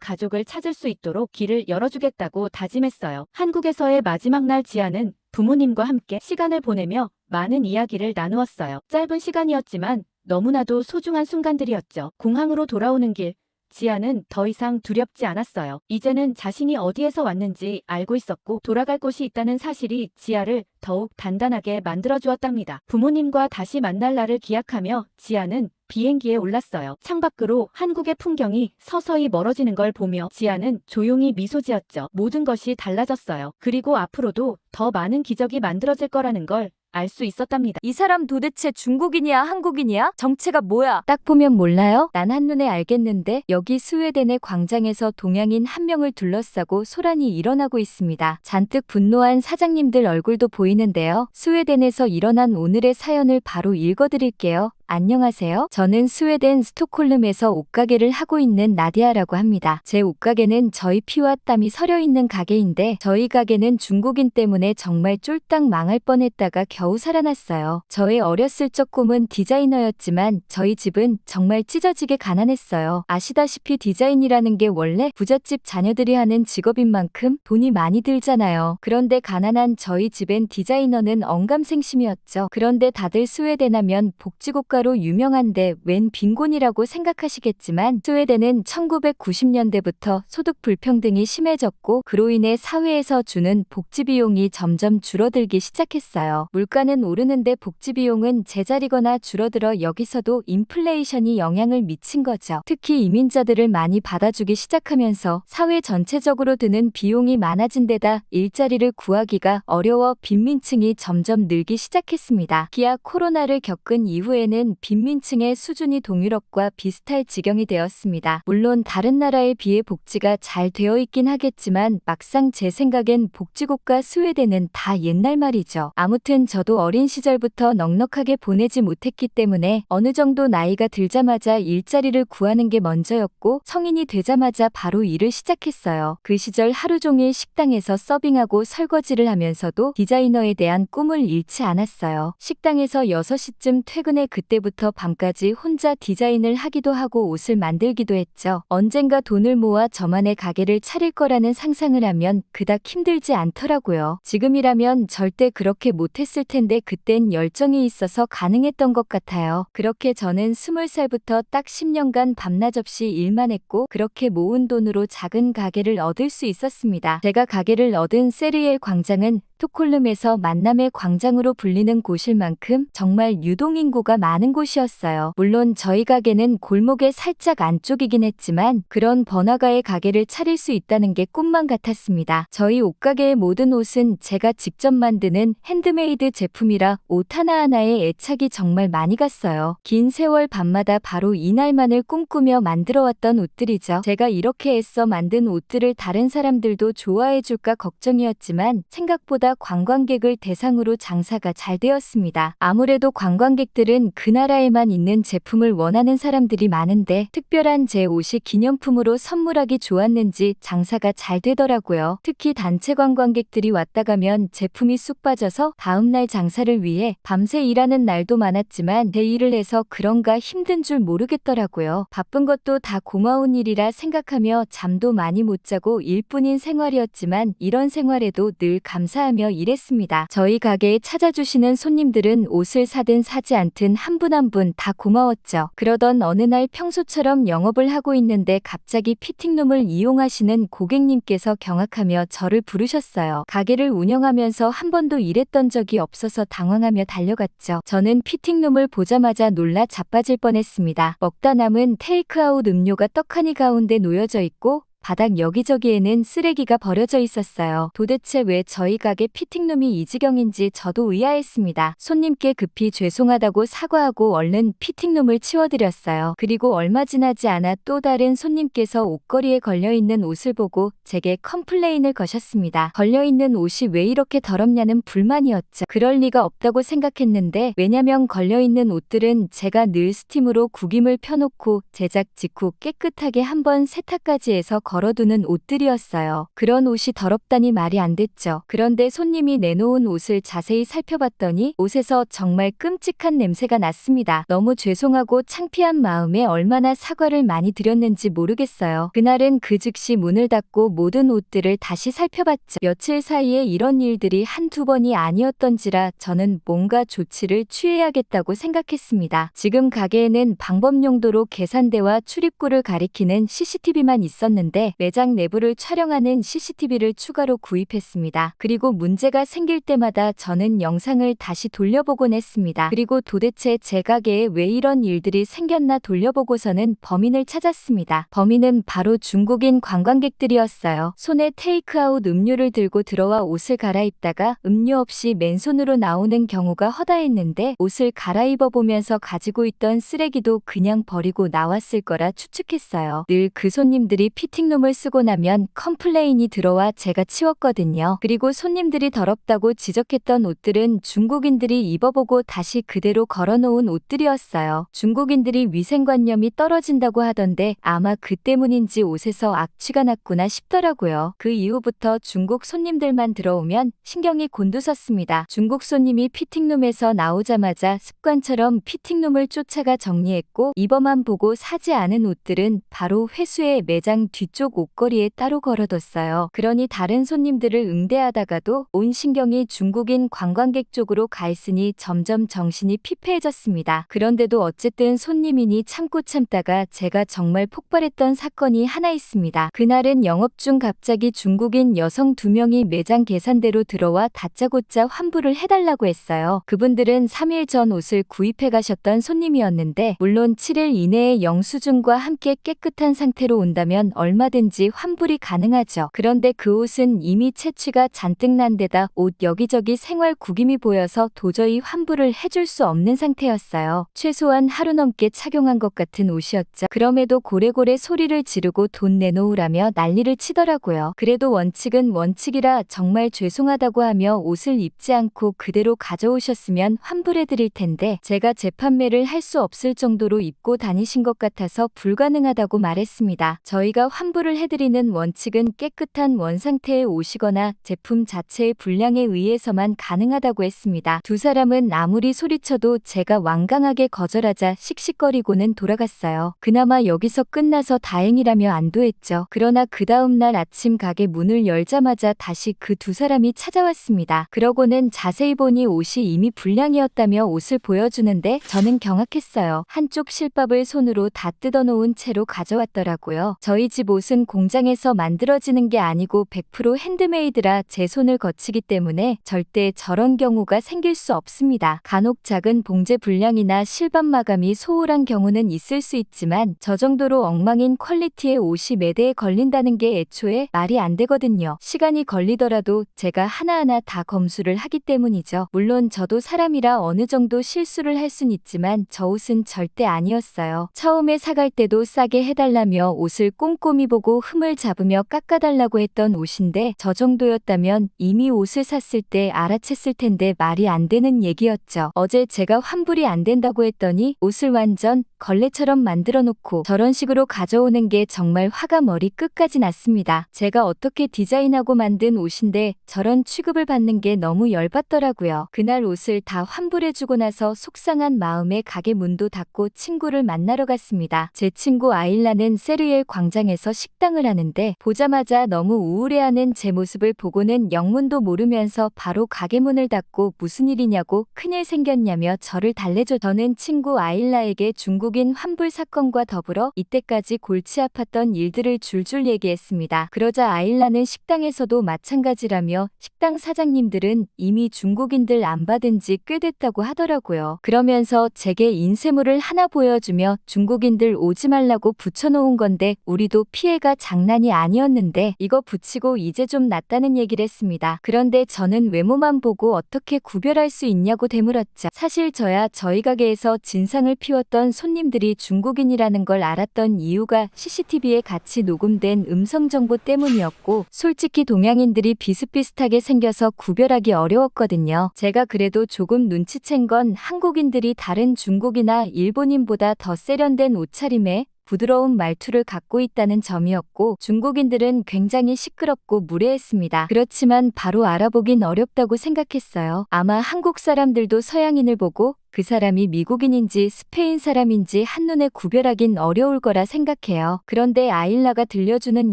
가족을 찾을 수 있도록 길을 열어주겠다고 다짐했어요. 한국에서의 마지막 날 지아는 부모님과 함께 시간을 보내며 많은 이야기를 나누었어요. 짧은 시간이었지만 너무나도 소중한 순간들이었죠. 공항으로 돌아오는 길, 지아는 더 이상 두렵지 않았어요. 이제는 자신이 어디에서 왔는지 알고 있었고 돌아갈 곳이 있다는 사실이 지아를 더욱 단단하게 만들어주었답니다. 부모님과 다시 만날 날을 기약하며 지아는 비행기에 올랐어요. 창밖으로 한국의 풍경이 서서히 멀어지는 걸 보며 지아는 조용히 미소 지었죠. 모든 것이 달라졌어요. 그리고 앞으로도 더 많은 기적이 만들어질 거라는 걸 알 수 있었답니다. 이 사람 도대체 중국인이야, 한국인이야? 정체가 뭐야? 딱 보면 몰라요? 난 한눈에 알겠는데 여기 스웨덴의 광장에서 동양인 한 명을 둘러싸고 소란이 일어나고 있습니다. 잔뜩 분노한 사장님들 얼굴도 보이는데요. 스웨덴에서 일어난 오늘의 사연을 바로 읽어드릴게요. 안녕하세요. 저는 스웨덴 스톡홀름에서 옷가게를 하고 있는 나디아라고 합니다. 제 옷가게는 저희 피와 땀이 서려 있는 가게인데 저희 가게는 중국인 때문에 정말 쫄딱 망할 뻔했다가 겨우 살아났어요. 저의 어렸을 적 꿈은 디자이너였지만 저희 집은 정말 찢어지게 가난했어요. 아시다시피 디자인이라는 게 원래 부잣집 자녀들이 하는 직업인 만큼 돈이 많이 들잖아요. 그런데 가난한 저희 집엔 디자이너는 언감생심이었죠. 그런데 다들 스웨덴 하면 복지국가 로 유명한데 웬 빈곤이라고 생각하시겠지만 스웨덴은 1990년대부터 소득 불평등이 심해졌고 그로 인해 사회에서 주는 복지 비용이 점점 줄어들기 시작했어요. 물가는 오르는데 복지 비용은 제자리거나 줄어들어 여기서도 인플레이션이 영향을 미친 거죠. 특히 이민자들을 많이 받아주기 시작하면서 사회 전체적으로 드는 비용이 많아진 데다 일자리를 구하기가 어려워 빈민층이 점점 늘기 시작했습니다. 기아 코로나를 겪은 이후에는 빈민층의 수준이 동유럽과 비슷할 지경이 되었습니다. 물론 다른 나라에 비해 복지가 잘 되어 있긴 하겠지만 막상 제 생각엔 복지국가 스웨덴은 다 옛날 말이죠. 아무튼 저도 어린 시절부터 넉넉하게 보내지 못했기 때문에 어느 정도 나이가 들자마자 일자리를 구하는 게 먼저였고 성인이 되자마자 바로 일을 시작했어요. 그 시절 하루 종일 식당에서 서빙하고 설거지를 하면서도 디자이너에 대한 꿈을 잃지 않았어요. 식당에서 6시쯤 퇴근해 그때부터 밤까지 혼자 디자인을 하기도 하고 옷을 만들기도 했죠. 언젠가 돈을 모아 저만의 가게를 차릴 거라는 상상을 하면 그닥 힘들지 않더라고요. 지금이라면 절대 그렇게 못했을 텐데 그땐 열정이 있어서 가능했던 것 같아요. 그렇게 저는 20살부터 딱 10년간 밤낮 없이 일만 했고 그렇게 모은 돈으로 작은 가게를 얻을 수 있었습니다. 제가 가게를 얻은 세르엘 광장은 스톡홀름에서 만남의 광장으로 불리는 곳일 만큼 정말 유동인구가 많은 곳이었어요. 물론 저희 가게는 골목의 살짝 안쪽이긴 했지만 그런 번화가의 가게를 차릴 수 있다는 게 꿈만 같았습니다. 저희 옷가게의 모든 옷은 제가 직접 만드는 핸드메이드 제품이라 옷 하나하나에 애착이 정말 많이 갔어요. 긴 세월 밤마다 바로 이날만을 꿈꾸며 만들어왔던 옷들이죠. 제가 이렇게 애써 만든 옷들을 다른 사람들도 좋아해줄까 걱정이었지만 생각보다 관광객을 대상으로 장사가 잘 되었습니다. 아무래도 관광객들은 그 나라에만 있는 제품을 원하는 사람들이 많은데 특별한 제 옷이 기념품으로 선물하기 좋았는지 장사가 잘 되더라고요. 특히 단체 관광객들이 왔다 가면 제품이 쑥 빠져서 다음날 장사를 위해 밤새 일하는 날도 많았지만 제 일을 해서 그런가 힘든 줄 모르겠더라고요. 바쁜 것도 다 고마운 일이라 생각하며 잠도 많이 못 자고 일뿐인 생활이었지만 이런 생활에도 늘 감사하며 일했습니다. 저희 가게에 찾아주시는 손님들은 옷을 사든 사지 않든 한 분 한 분 다 고마웠죠. 그러던 어느 날 평소처럼 영업을 하고 있는데 갑자기 피팅룸을 이용하시는 고객님께서 경악하며 저를 부르셨어요. 가게를 운영하면서 한 번도 일했던 적이 없어서 당황하며 달려갔죠. 저는 피팅룸을 보자마자 놀라 자빠질 뻔했습니다. 먹다 남은 테이크아웃 음료가 떡하니 가운데 놓여져 있고 바닥 여기저기에는 쓰레기가 버려져 있었어요. 도대체 왜 저희 가게 피팅룸이 이 지경인지 저도 의아했습니다. 손님께 급히 죄송하다고 사과하고 얼른 피팅룸을 치워드렸어요. 그리고 얼마 지나지 않아 또 다른 손님께서 옷걸이에 걸려있는 옷을 보고 제게 컴플레인을 거셨습니다. 걸려있는 옷이 왜 이렇게 더럽냐는 불만이었죠. 그럴 리가 없다고 생각했는데 왜냐면 걸려있는 옷들은 제가 늘 스팀으로 구김을 펴놓고 제작 직후 깨끗하게 한번 세탁까지 해서 걸어두는 옷들이었어요. 그런 옷이 더럽다니 말이 안 됐죠. 그런데 손님이 내놓은 옷을 자세히 살펴봤더니 옷에서 정말 끔찍한 냄새가 났습니다. 너무 죄송하고 창피한 마음에 얼마나 사과를 많이 드렸는지 모르겠어요. 그날은 그 즉시 문을 닫고 모든 옷들을 다시 살펴봤죠. 며칠 사이에 이런 일들이 한두 번이 아니었던지라 저는 뭔가 조치를 취해야겠다고 생각했습니다. 지금 가게에는 방법 용도로 계산대와 출입구를 가리키는 CCTV만 있었는데 매장 내부를 촬영하는 CCTV를 추가로 구입했습니다. 그리고 문제가 생길 때마다 저는 영상을 다시 돌려보곤 했습니다. 그리고 도대체 제 가게에 왜 이런 일들이 생겼나 돌려보고서는 범인을 찾았습니다. 범인은 바로 중국인 관광객들이었어요. 손에 테이크아웃 음료를 들고 들어와 옷을 갈아입다가 음료 없이 맨손으로 나오는 경우가 허다했는데 옷을 갈아입어 보면서 가지고 있던 쓰레기도 그냥 버리고 나왔을 거라 추측했어요. 늘 그 손님들이 피팅룸을 쓰고 나면 컴플레인이 들어와 제가 치웠거든요. 그리고 손님들이 더럽다고 지적했던 옷들은 중국인들이 입어보고 다시 그대로 걸어놓은 옷들이었어요. 중국인들이 위생관념이 떨어진다고 하던데 아마 그 때문인지 옷에서 악취가 났구나 싶더라고요. 그 이후부터 중국 손님들만 들어오면 신경이 곤두섰습니다. 중국 손님이 피팅룸에서 나오자마자 습관처럼 피팅룸을 쫓아가 정리했고 입어만 보고 사지 않은 옷들은 바로 회수해 매장 뒤쪽 옷걸이에 따로 걸어뒀어요. 그러니 다른 손님들을 응대하다가도 온 신경이 중국인 관광객 쪽으로 가 있으니 점점 정신이 피폐해졌습니다. 그런데도 어쨌든 손님이니 참고 참다가 제가 정말 폭발했던 사건이 하나 있습니다. 그날은 영업 중 갑자기 중국인 여성 2명이 매장 계산대로 들어와 다짜고짜 환불을 해달라고 했어요. 그분들은 3일 전 옷을 구입해 가셨던 손님이었는데 물론 7일 이내에 영수증과 함께 깨끗한 상태로 온다면 얼마든지 환불이 가능하죠. 그런데 그 옷은 이미 채취가 잔뜩 난 데다 옷 여기저기 생활 구김이 보여서 도저히 환불을 해줄 수 없는 상태였어요. 최소한 하루 넘게 착용한 것 같은 옷이었죠. 그럼에도 고래고래 소리를 지르고 돈 내놓으라며 난리를 치더라고요. 그래도 원칙은 원칙이라 정말 죄송하다고 하며 옷을 입지 않고 그대로 가져오셨으면 환불해 드릴 텐데 제가 재판매를 할 수 없을 정도로 입고 다니신 것 같아서 불가능하다고 말했습니다. 저희가 환불을 해드리는 원칙은 깨끗한 원상태의 옷이거나 제품 자체의 분량에 의해서만 가능하다고 했습니다. 두 사람은 아무리 소리쳐도 제가 완강하게 거절하자 씩씩거리고는 돌아갔어요. 그나마 여기서 끝나서 다행이라며 안도했죠. 그러나 그 다음날 아침 가게 문을 열자마자 다시 그 두 사람이 찾아왔습니다. 그러고는 자세히 보니 옷이 이미 불량이었다며 옷을 보여주는데 저는 경악했어요. 한쪽 실밥을 손으로 다 뜯어놓은 채로 가져왔더라고요. 저희 집 옷은 공장에서 만들어지는 게 아니고 100% 핸드메이드라 제 손을 거치기 때문에 절대 저런 경우가 생길 수 없습니다. 간혹 작은 봉제 불량이나 실밥 마감이 소홀한 경우는 있을 수 있지만 저 정도로 엉망인 퀄리티의 옷이 매대에 걸린다는 게 애초에 말이 안 되거든요. 시간이 걸리더라도 제가 하나하나 다 검수를 하기 때문이죠. 물론 저도 사람이라 어느 정도 실수를 할 순 있지만 저 옷은 절대 아니었어요. 처음에 사갈 때도 싸게 해달라며 옷을 꼼꼼히 보고 흠을 잡으며 깎아달라고 했던 옷인데 저 정도였다면 이미 옷을 샀을 때 알아챘을 텐데 말이 안 되는 얘기였죠. 어제 제가 환불이 안 된다고 했더니 옷을 완전 걸레처럼 만들어 놓고 저런 식으로 가져오는 게 정말 화가 머리 끝까지 났습니다. 제가 어떻게 디자인하고 만든 옷인데 저런 취급을 받는 게 너무 열받더라고요. 그날 옷을 다 환불해주고 나서 속상한 마음에 가게 문도 닫고 친구를 만나러 갔습니다. 제 친구 아일라는 세르엘 광장에서 식당을 하는데 보자마자 너무 우울해하는 제 모습을 보고는 영문도 모르면서 바로 가게 문을 닫고 무슨 일이냐고 큰일 생겼냐며 저를 달래줘. 저는 친구 아일라에게 중국 중국인 환불 사건과 더불어 이때까지 골치 아팠던 일들을 줄줄 얘기했습니다. 그러자 아일라는 식당에서도 마찬가지라며 식당 사장님들은 이미 중국인들 안 받은 지 꽤 됐다고 하더라고요. 그러면서 제게 인쇄물을 하나 보여주며 중국인들 오지 말라고 붙여놓은 건데 우리도 피해가 장난이 아니었는데 이거 붙이고 이제 좀 낫다는 얘기를 했습니다. 그런데 저는 외모만 보고 어떻게 구별할 수 있냐고 되물었죠. 사실 저야 저희 가게에서 진상을 피웠던 손님들이 중국인이라는 걸 알았던 이유가 CCTV에 같이 녹음된 음성정보 때문이었고 솔직히 동양인들이 비슷비슷하게 생겨서 구별하기 어려웠거든요. 제가 그래도 조금 눈치챈 건 한국인들이 다른 중국이나 일본인보다 더 세련된 옷차림에 부드러운 말투를 갖고 있다는 점이었고 중국인들은 굉장히 시끄럽고 무례했습니다. 그렇지만 바로 알아보긴 어렵다고 생각했어요. 아마 한국 사람들도 서양인을 보고 그 사람이 미국인인지 스페인 사람인지 한눈에 구별하긴 어려울 거라 생각해요. 그런데 아일라가 들려주는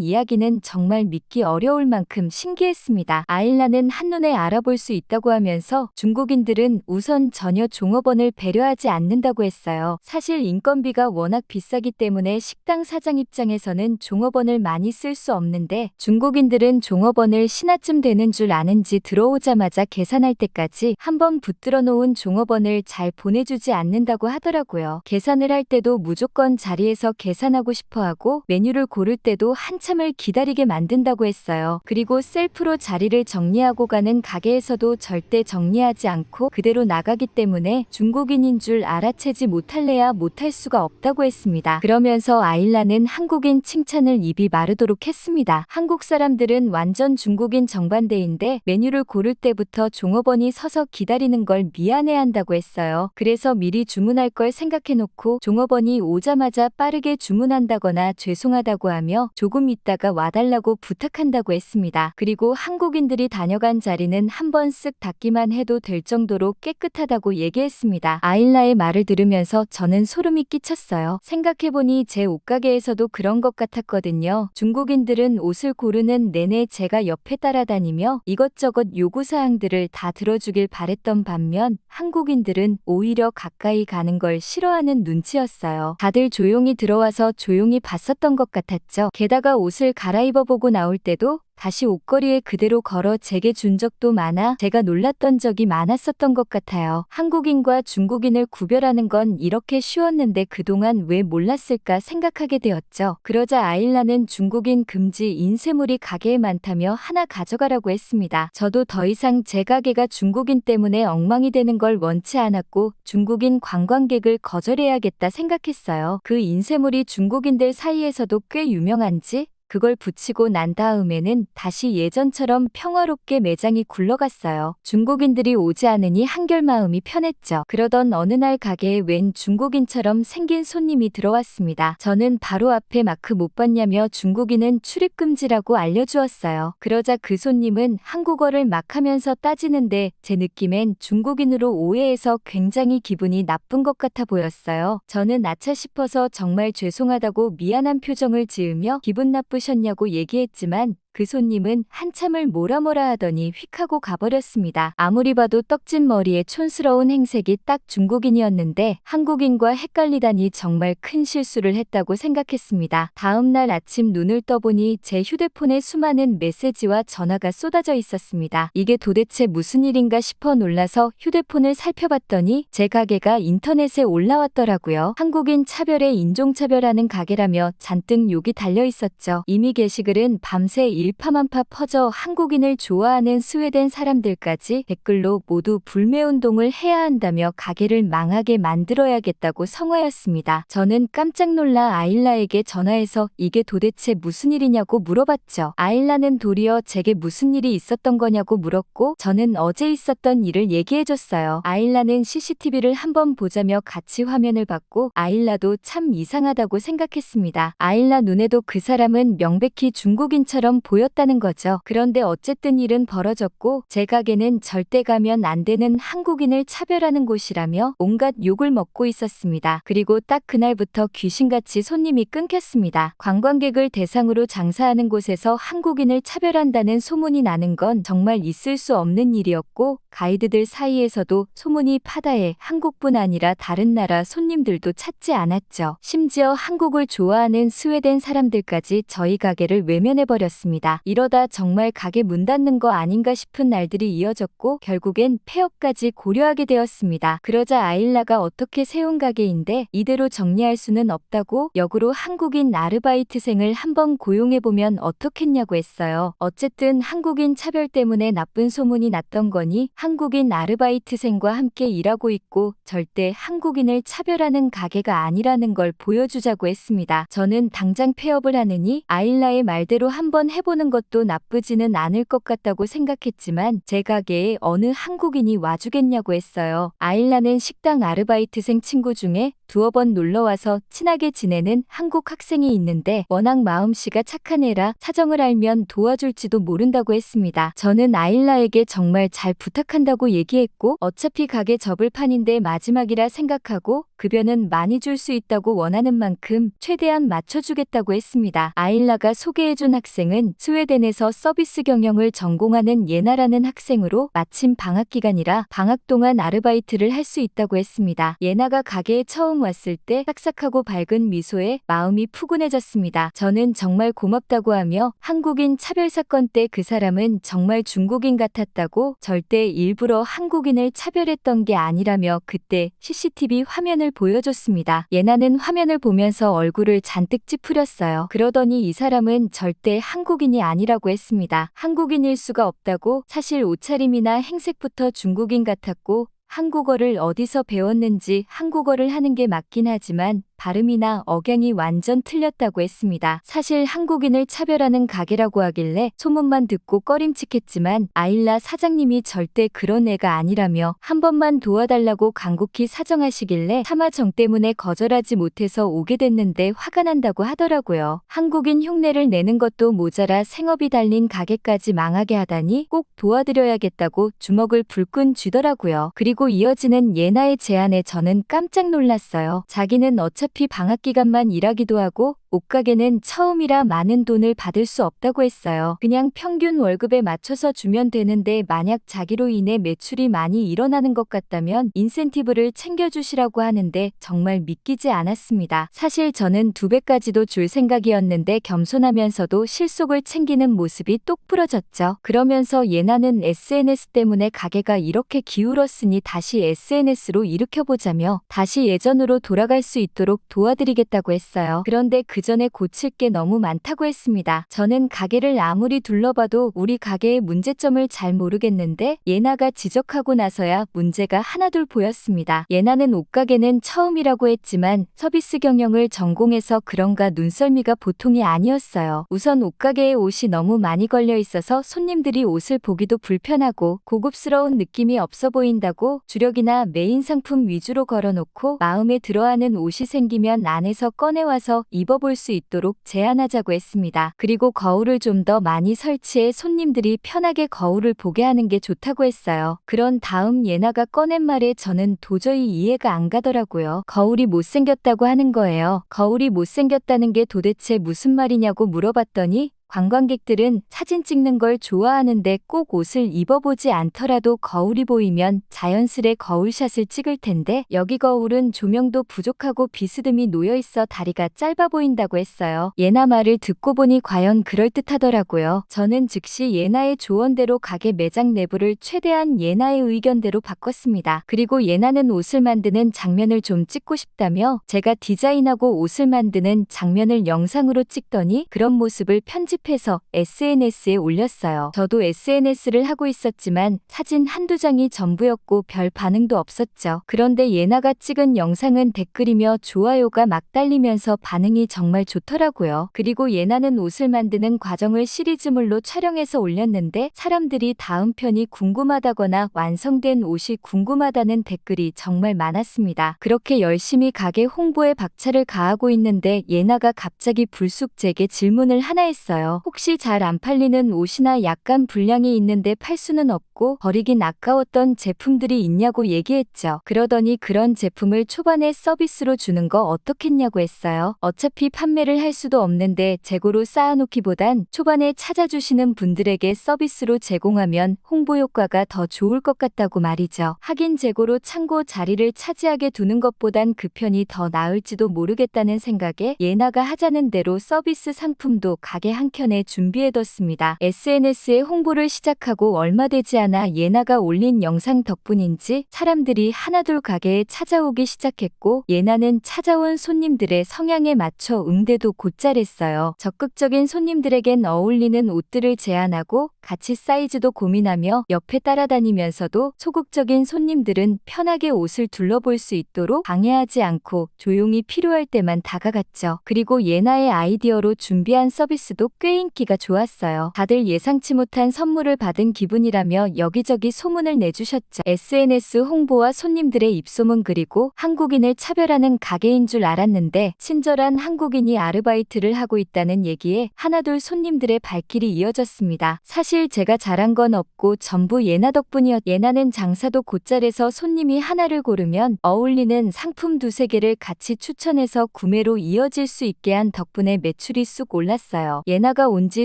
이야기는 정말 믿기 어려울 만큼 신기했습니다. 아일라는 한눈에 알아볼 수 있다고 하면서 중국인들은 우선 전혀 종업원을 배려하지 않는다고 했어요. 사실 인건비가 워낙 비싸기 때문에 식당 사장 입장에서는 종업원을 많이 쓸 수 없는데 중국인들은 종업원을 신화쯤 되는 줄 아는지 들어오자마자 계산할 때까지 한번 붙들어 놓은 종업원을 잘 보내주지 않는다고 하더라고요. 계산을 할 때도 무조건 자리에서 계산하고 싶어하고 메뉴를 고를 때도 한참을 기다리게 만든다고 했어요. 그리고 셀프로 자리를 정리하고 가는 가게에서도 절대 정리하지 않고 그대로 나가기 때문에 중국인인 줄 알아채지 못할래야 못할 수가 없다고 했습니다. 그러면서 아일라는 한국인 칭찬을 입이 마르도록 했습니다. 한국 사람들은 완전 중국인 정반대인데 메뉴를 고를 때부터 종업원이 서서 기다리는 걸 미안해한다고 했어요. 그래서 미리 주문할 걸 생각해놓고 종업원이 오자마자 빠르게 주문한다거나 죄송하다고 하며 조금 있다가 와달라고 부탁한다고 했습니다. 그리고 한국인들이 다녀간 자리는 한번 쓱 닦기만 해도 될 정도로 깨끗하다고 얘기했습니다. 아일라의 말을 들으면서 저는 소름이 끼쳤어요. 생각해보니 제 옷가게에서도 그런 것 같았거든요. 중국인들은 옷을 고르는 내내 제가 옆에 따라다니며 이것저것 요구사항들을 다 들어주길 바랬던 반면 한국인들은 오히려 가까이 가는 걸 싫어하는 눈치였어요. 다들 조용히 들어와서 조용히 봤었던 것 같았죠. 게다가 옷을 갈아입어보고 나올 때도 다시 옷걸이에 그대로 걸어 제게 준 적도 많아 제가 놀랐던 적이 많았었던 것 같아요. 한국인과 중국인을 구별하는 건 이렇게 쉬웠는데 그동안 왜 몰랐을까 생각하게 되었죠. 그러자 아일라는 중국인 금지 인쇄물이 가게에 많다며 하나 가져가라고 했습니다. 저도 더 이상 제 가게가 중국인 때문에 엉망이 되는 걸 원치 않았고 중국인 관광객을 거절해야겠다 생각했어요. 그 인쇄물이 중국인들 사이에서도 꽤 유명한지 그걸 붙이고 난 다음에는 다시 예전처럼 평화롭게 매장이 굴러갔어요. 중국인들이 오지 않으니 한결 마음이 편했죠. 그러던 어느 날 가게에 웬 중국인처럼 생긴 손님이 들어왔습니다. 저는 바로 앞에 마크 못 봤냐며 중국인은 출입금지라고 알려주었어요. 그러자 그 손님은 한국어를 막 하면서 따지는데 제 느낌엔 중국인으로 오해해서 굉장히 기분이 나쁜 것 같아 보였어요. 저는 아차 싶어서 정말 죄송하다고 미안한 표정을 지으며 기분 나쁘셨냐고 얘기했지만 그 손님은 한참을 뭐라 하더니 휙 하고 가버렸습니다. 아무리 봐도 떡진 머리에 촌스러운 행색이 딱 중국인이었는데 한국인과 헷갈리다니 정말 큰 실수를 했다고 생각했습니다. 다음 날 아침 눈을 떠보니 제 휴대폰에 수많은 메시지와 전화가 쏟아져 있었습니다. 이게 도대체 무슨 일인가 싶어 놀라서 휴대폰을 살펴봤더니 제 가게가 인터넷에 올라왔더라고요. 한국인 차별에 인종차별하는 가게라며 잔뜩 욕이 달려 있었죠. 이미 게시글은 밤새 일파만파 퍼져 한국인을 좋아하는 스웨덴 사람들까지 댓글로 모두 불매운동을 해야 한다며 가게를 망하게 만들어야겠다고 성화였습니다. 저는 깜짝 놀라 아일라에게 전화해서 이게 도대체 무슨 일이냐고 물어봤죠. 아일라는 도리어 제게 무슨 일이 있었던 거냐고 물었고 저는 어제 있었던 일을 얘기해줬어요. 아일라는 CCTV를 한번 보자며 같이 화면을 봤고 아일라도 참 이상하다고 생각했습니다. 아일라 눈에도 그 사람은 명백히 중국인처럼 보였다는 거죠. 그런데 어쨌든 일은 벌어졌고 제 가게는 절대 가면 안 되는 한국인을 차별하는 곳이라며 온갖 욕을 먹고 있었습니다. 그리고 딱 그날부터 귀신같이 손님이 끊겼습니다. 관광객을 대상으로 장사하는 곳에서 한국인을 차별한다는 소문이 나는 건 정말 있을 수 없는 일이었고 가이드들 사이에서도 소문이 파다해 한국뿐 아니라 다른 나라 손님들도 찾지 않았죠. 심지어 한국을 좋아하는 스웨덴 사람들까지 저희 가게를 외면해버렸습니다. 이러다 정말 가게 문 닫는 거 아닌가 싶은 날들이 이어졌고 결국엔 폐업까지 고려하게 되었습니다. 그러자 아일라가 어떻게 세운 가게인데 이대로 정리할 수는 없다고 역으로 한국인 아르바이트생을 한번 고용해보면 어떻겠냐고 했어요. 어쨌든 한국인 차별 때문에 나쁜 소문이 났던 거니 한국인 아르바이트생과 함께 일하고 있고 절대 한국인을 차별하는 가게가 아니라는 걸 보여주자고 했습니다. 저는 당장 폐업을 하느니 아일라의 말대로 한번 해보는 것도 나쁘지는 않을 것 같다고 생각했지만 제 가게에 어느 한국인이 와주겠냐고 했어요. 아일라는 식당 아르바이트생 친구 중에 두어 번 놀러와서 친하게 지내는 한국 학생이 있는데 워낙 마음씨가 착한 애라 사정을 알면 도와줄지도 모른다고 했습니다. 저는 아일라에게 정말 잘 부탁한다고 얘기했고 어차피 가게 접을 판인데 마지막이라 생각하고 급여는 많이 줄 수 있다고 원하는 만큼 최대한 맞춰주겠다고 했습니다. 아일라가 소개해준 학생은 스웨덴에서 서비스 경영을 전공하는 예나라는 학생으로 마침 방학 기간이라 방학 동안 아르바이트를 할 수 있다고 했습니다. 예나가 가게에 처음 왔을 때 싹싹하고 밝은 미소에 마음이 푸근해졌습니다. 저는 정말 고맙다고 하며 한국인 차별 사건 때 그 사람은 정말 중국인 같았다고 절대 일부러 한국인을 차별했던 게 아니라며 그때 CCTV 화면을 보여줬습니다. 예나는 화면을 보면서 얼굴을 잔뜩 찌푸렸어요. 그러더니 이 사람은 절대 한국인이 아니라고 했습니다. 한국인일 수가 없다고 사실 옷차림이나 행색부터 중국인 같았고 한국어를 어디서 배웠는지 한국어를 하는 게 맞긴 하지만 발음이나 억양이 완전 틀렸다고 했습니다. 사실 한국인을 차별하는 가게라고 하길래 소문만 듣고 꺼림칙했지만 아일라 사장님이 절대 그런 애가 아니라며 한 번만 도와달라고 간곡히 사정하시길래 차마 정 때문에 거절하지 못해서 오게 됐는데 화가 난다고 하더라고요. 한국인 흉내를 내는 것도 모자라 생업이 달린 가게까지 망하게 하다니 꼭 도와드려야겠다고 주먹을 불끈 쥐더라고요. 그리고 이어지는 예나의 제안에 저는 깜짝 놀랐어요. 자기는 어차피 방학 기간만 일하기도 하고 옷가게는 처음이라 많은 돈을 받을 수 없다고 했어요. 그냥 평균 월급에 맞춰서 주면 되는데 만약 자기로 인해 매출이 많이 일어나는 것 같다면 인센티브를 챙겨주시라고 하는데 정말 믿기지 않았습니다. 사실 저는 2배까지도 줄 생각이었는데 겸손하면서도 실속을 챙기는 모습이 똑 부러졌죠. 그러면서 예나는 SNS 때문에 가게가 이렇게 기울었으니 다시 SNS로 일으켜보자며 다시 예전으로 돌아갈 수 있도록 도와드리겠다고 했어요. 그런데 그 전에 고칠 게 너무 많다고 했습니다. 저는 가게를 아무리 둘러봐도 우리 가게의 문제점을 잘 모르겠는데 예나가 지적하고 나서야 문제가 하나둘 보였습니다. 예나는 옷가게는 처음이라고 했지만 서비스 경영을 전공해서 그런가 눈썰미가 보통이 아니었어요. 우선 옷가게에 옷이 너무 많이 걸려 있어서 손님들이 옷을 보기도 불편하고 고급스러운 느낌이 없어 보인다고 주력이나 메인 상품 위주로 걸어놓고 마음에 들어하는 옷이 생기면 안에서 꺼내와서 입어볼 수 있도록 제안하자고 했습니다. 그리고 거울을 좀 더 많이 설치해 손님들이 편하게 거울을 보게 하는 게 좋다고 했어요. 그런 다음 예나가 꺼낸 말에 저는 도저히 이해가 안 가더라고요. 거울이 못생겼다고 하는 거예요. 거울이 못생겼다는 게 도대체 무슨 말이냐고 물어봤더니 관광객들은 사진 찍는 걸 좋아하는데 꼭 옷을 입어보지 않더라도 거울이 보이면 자연스레 거울샷을 찍을 텐데 여기 거울은 조명도 부족하고 비스듬히 놓여있어 다리가 짧아 보인다고 했어요. 예나 말을 듣고 보니 과연 그럴듯하더라고요. 저는 즉시 예나의 조언대로 가게 매장 내부를 최대한 예나의 의견대로 바꿨습니다. 그리고 예나는 옷을 만드는 장면을 좀 찍고 싶다며 제가 디자인하고 옷을 만드는 장면을 영상으로 찍더니 그런 모습을 편집해서 SNS에 올렸어요. 저도 SNS를 하고 있었지만 사진 한두 장이 전부였고 별 반응도 없었죠. 그런데 예나가 찍은 영상은 댓글이며 좋아요가 막 달리면서 반응이 정말 좋더라고요. 그리고 예나는 옷을 만드는 과정을 시리즈물로 촬영해서 올렸는데 사람들이 다음 편이 궁금하다거나 완성된 옷이 궁금하다는 댓글이 정말 많았습니다. 그렇게 열심히 가게 홍보에 박차를 가하고 있는데 예나가 갑자기 불쑥 제게 질문을 하나 했어요. 물어봤어요. 혹시 잘 안 팔리는 옷이나 약간 불량이 있는데 팔 수는 없고 버리긴 아까웠던 제품들이 있냐고 얘기했죠. 그러더니 그런 제품을 초반에 서비스로 주는 거 어떻겠냐고 했어요. 어차피 판매를 할 수도 없는데 재고로 쌓아놓기보단 초반에 찾아주시는 분들에게 서비스로 제공하면 홍보 효과가 더 좋을 것 같다고 말이죠. 하긴 재고로 창고 자리를 차지하게 두는 것보단 그 편이 더 나을지도 모르겠다는 생각에 예나가 하자는 대로 서비스 상품도 가게 한켠에 준비해뒀습니다. SNS에 홍보를 시작하고 얼마 되지 않아 예나가 올린 영상 덕분인지 사람들이 하나둘 가게에 찾아오기 시작했고 예나는 찾아온 손님들의 성향에 맞춰 응대도 곧잘했어요. 적극적인 손님들에겐 어울리는 옷들을 제안하고 같이 사이즈도 고민하며 옆에 따라다니면서도 소극적인 손님들은 편하게 옷을 둘러볼 수 있도록 방해하지 않고 조용히 필요할 때만 다가갔죠. 그리고 예나의 아이디어로 준비한 서비스도 꽤 인기가 좋았어요. 다들 예상치 못한 선물을 받은 기분이라며 여기저기 소문을 내주셨죠. SNS 홍보와 손님들의 입소문 그리고 한국인을 차별하는 가게인 줄 알았는데 친절한 한국인이 아르바이트를 하고 있다는 얘기에 하나둘 손님들의 발길이 이어졌습니다. 사실 제가 잘한 건 없고 전부 예나 덕분이었. 예나는 장사도 곧잘해서 손님이 하나를 고르면 어울리는 상품 두세 개를 같이 추천해서 구매로 이어질 수 있게 한 덕분에 매출이 쑥 올랐어요. 예나가 온 지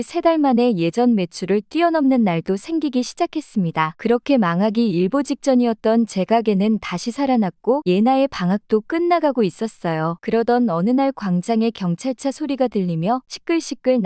3달 만에 예전 매출을 뛰어넘는 날도 생기기 시작했습니다. 그렇게 망하기 일보 직전이었던 제 가게는 다시 살아났고 예나의 방학도 끝나가고 있었어요. 그러던 어느 날 광장에 경찰차 소리가 들리며 시끌시끌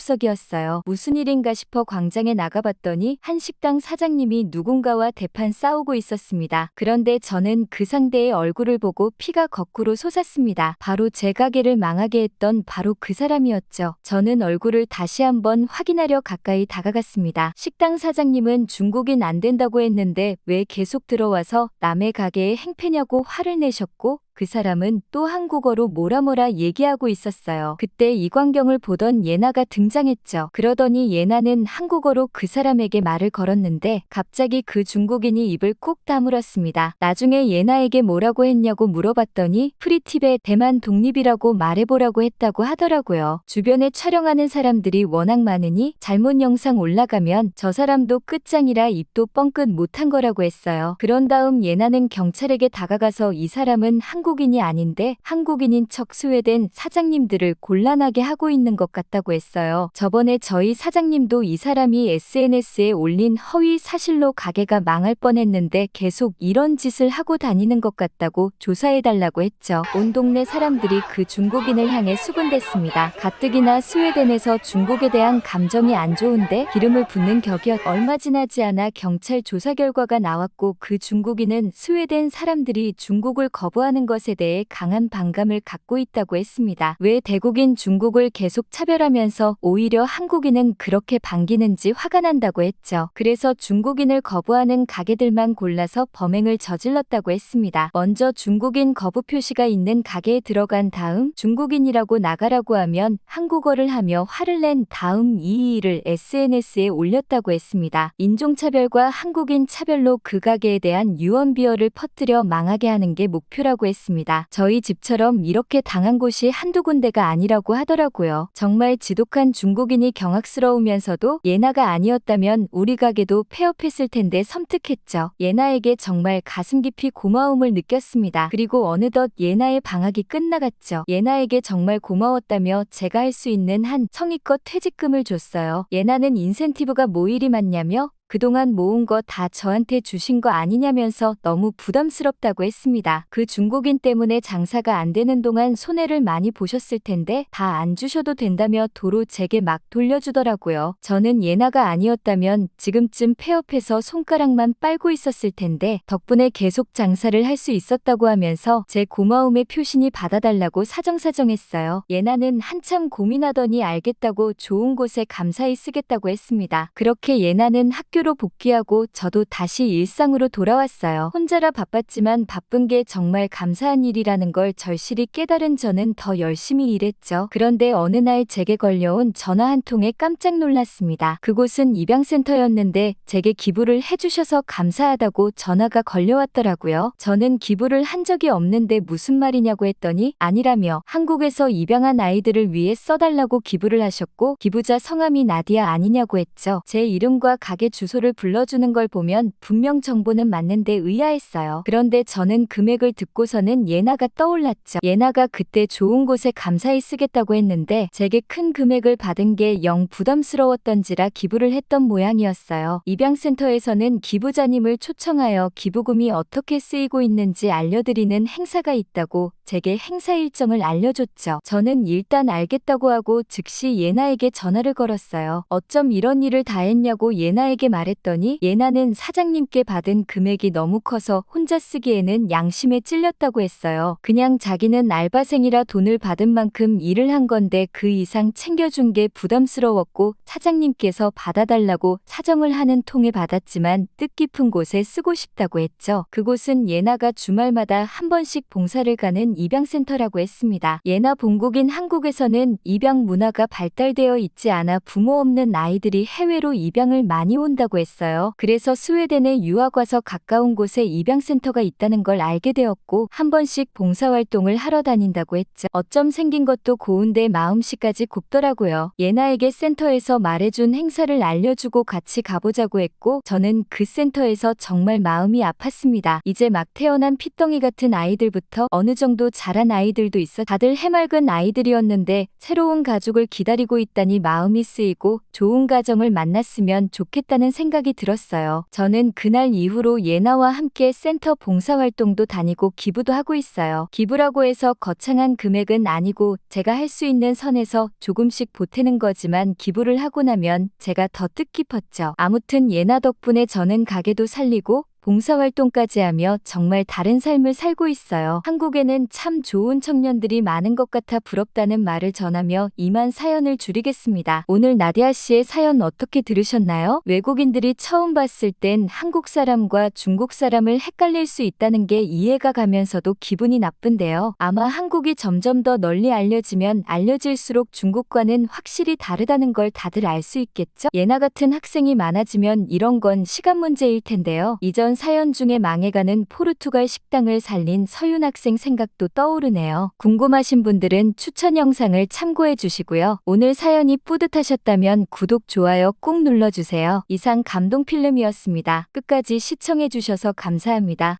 난리법석이었어요. 무슨 일인가 싶어 광장에 나가봤더니 한 식당 사장님이 누군가와 대판 싸우고 있었습니다. 그런데 저는 그 상대의 얼굴을 보고 피가 거꾸로 솟았습니다. 바로 제 가게를 망하게 했던 바로 그 사람이었죠. 저는 얼굴을 다시 한번 확인하려 가까이 다가갔습니다. 식당 사장님은 중국인 안 된다고 했는데 왜 계속 들어와서 남의 가게에 행패냐고 화를 내셨고 그 사람은 또 한국어로 뭐라 얘기하고 있었어요. 그때 이 광경을 보던 예나가 등장했죠. 그러더니 예나는 한국어로 그 사람에게 말을 걸었는데 갑자기 그 중국인이 입을 꼭 다물었습니다. 나중에 예나에게 뭐라고 했냐고 물어봤더니 프리팁에 대만 독립이라고 말해보라고 했다고 하더라고요. 주변에 촬영하는 사람들이 워낙 많으니 잘못 영상 올라가면 저 사람도 끝장이라 입도 뻥끗 못한 거라고 했어요. 그런 다음 예나는 경찰에게 다가가서 이 사람은 한국인이 아닌데 한국인인 척 스웨덴 사장님들을 곤란하게 하고 있는 것 같다고 했어요. 저번에 저희 사장님도 이 사람이 SNS에 올린 허위 사실로 가게가 망할 뻔했는데 계속 이런 짓을 하고 다니는 것 같다고 조사해달라고 했죠. 온 동네 사람들이 그 중국인을 향해 수군댔습니다. 가뜩이나 스웨덴에서 중국에 대한 감정이 안 좋은데 기름을 붓는 격이었. 얼마 지나지 않아 경찰 조사 결과가 나왔고 그 중국인은 스웨덴 사람들이 중국을 거부하는 것에 대해 강한 반감을 갖고 있다고 했습니다. 왜 대국인 중국을 계속 차별하면서 오히려 한국인은 그렇게 반기는지 화가 난다고 했죠. 그래서 중국인을 거부하는 가게들만 골라서 범행을 저질렀다고 했습니다. 먼저 중국인 거부 표시가 있는 가게에 들어간 다음 중국인이라고 나가라고 하면 한국어를 하며 화를 낸 다음 이 일을 SNS에 올렸다고 했습니다. 인종차별과 한국인 차별로 그 가게에 대한 유언비어를 퍼뜨려 망하게 하는 게 목표라고 했습니다. 저희 집처럼 이렇게 당한 곳이 한두 군데가 아니라고 하더라고요. 정말 지독한 중국인이 경악스러우면서도 예나가 아니었다면 우리 가게도 폐업했을 텐데 섬뜩했죠. 예나에게 정말 가슴 깊이 고마움을 느꼈습니다. 그리고 어느덧 예나의 방학이 끝나갔죠. 예나에게 정말 고마웠다며 제가 할 수 있는 한 성의껏 퇴직금을 줬어요. 예나는 인센티브가 뭐 이리 많냐며 그동안 모은 거 다 저한테 주신 거 아니냐면서 너무 부담스럽다고 했습니다. 그 중국인 때문에 장사가 안 되는 동안 손해를 많이 보셨을 텐데 다 안 주셔도 된다며 도로 제게 막 돌려주더라고요. 저는 예나가 아니었다면 지금쯤 폐업해서 손가락만 빨고 있었을 텐데 덕분에 계속 장사를 할 수 있었다고 하면서 제 고마움의 표시니 받아달라고 사정사정했어요. 예나는 한참 고민하더니 알겠다고 좋은 곳에 감사히 쓰겠다고 했습니다. 그렇게 예나는 학교 학교로 복귀하고 저도 다시 일상으로 돌아왔어요. 혼자라 바빴지만 바쁜 게 정말 감사한 일이라는 걸 절실히 깨달은 저는 더 열심히 일했죠. 그런데 어느 날 제게 걸려온 전화 한 통에 깜짝 놀랐습니다. 그곳은 입양센터였는데 제게 기부를 해주셔서 감사하다고 전화가 걸려왔더라고요. 저는 기부를 한 적이 없는데 무슨 말이냐고 했더니 아니라며 한국에서 입양한 아이들을 위해 써달라고 기부를 하셨고 기부자 성함이 나디아 아니냐고 했죠. 제 이름과 가게 주소를 불러주는 걸 보면 분명 정보는 맞는데 의아했어요. 그런데 저는 금액을 듣고서는 예나가 떠올랐죠. 예나가 그때 좋은 곳에 감사히 쓰겠다고 했는데 제게 큰 금액을 받은 게 영 부담스러웠던지라 기부를 했던 모양이었어요. 입양센터에서는 기부자님을 초청하여 기부금이 어떻게 쓰이고 있는지 알려드리는 행사가 있다고 제게 행사 일정을 알려줬죠. 저는 일단 알겠다고 하고 즉시 예나에게 전화를 걸었어요. 어쩜 이런 일을 다 했냐고 예나에게 말했더니 예나는 사장님께 받은 금액이 너무 커서 혼자 쓰기에는 양심에 찔렸다고 했어요. 그냥 자기는 알바생이라 돈을 받은 만큼 일을 한 건데 그 이상 챙겨준 게 부담스러웠고 사장님께서 받아달라고 사정을 하는 통에 받았지만 뜻깊은 곳에 쓰고 싶다고 했죠. 그곳은 예나가 주말마다 한 번씩 봉사를 가는 입양센터라고 했습니다. 예나 본국인 한국에서는 입양 문화가 발달되어 있지 않아 부모 없는 아이들이 해외로 입양을 많이 온다고 했어요. 그래서 스웨덴에 유학 와서 가까운 곳에 입양센터가 있다는 걸 알게 되었고 한 번씩 봉사활동을 하러 다닌다고 했죠. 어쩜 생긴 것도 고운데 마음씨까지 곱더라고요. 예나에게 센터에서 말해준 행사를 알려주고 같이 가보자고 했고 저는 그 센터에서 정말 마음이 아팠습니다. 이제 막 태어난 핏덩이 같은 아이들부터 어느 정도 자란 아이들도 있어 다들 해맑은 아이들이었는데 새로운 가족을 기다리고 있다니 마음이 쓰이고 좋은 가정을 만났으면 좋겠다는 생각이 들었어요. 저는 그날 이후로 예나와 함께 센터 봉사활동도 다니고 기부도 하고 있어요. 기부라고 해서 거창한 금액은 아니고 제가 할 수 있는 선에서 조금씩 보태는 거지만 기부를 하고 나면 제가 더 뜻깊었죠. 아무튼 예나 덕분에 저는 가게도 살리고 봉사활동까지 하며 정말 다른 삶을 살고 있어요. 한국에는 참 좋은 청년들이 많은 것 같아 부럽다는 말을 전하며 이만 사연을 줄이겠습니다. 오늘 나디아 씨의 사연 어떻게 들으셨나요? 외국인들이 처음 봤을 땐 한국 사람과 중국 사람을 헷갈릴 수 있다는 게 이해가 가면서도 기분이 나쁜데요. 아마 한국이 점점 더 널리 알려지면 알려질수록 중국과는 확실히 다르다는 걸 다들 알 수 있겠죠? 예나 같은 학생이 많아지면 이런 건 시간 문제일 텐데요. 이전 사연 중에 망해가는 포르투갈 식당을 살린 서윤 학생 생각도 떠오르네요. 궁금하신 분들은 추천 영상을 참고해 주시고요. 오늘 사연이 뿌듯하셨다면 구독, 좋아요 꼭 눌러주세요. 이상 감동필름이었습니다. 끝까지 시청해 주셔서 감사합니다.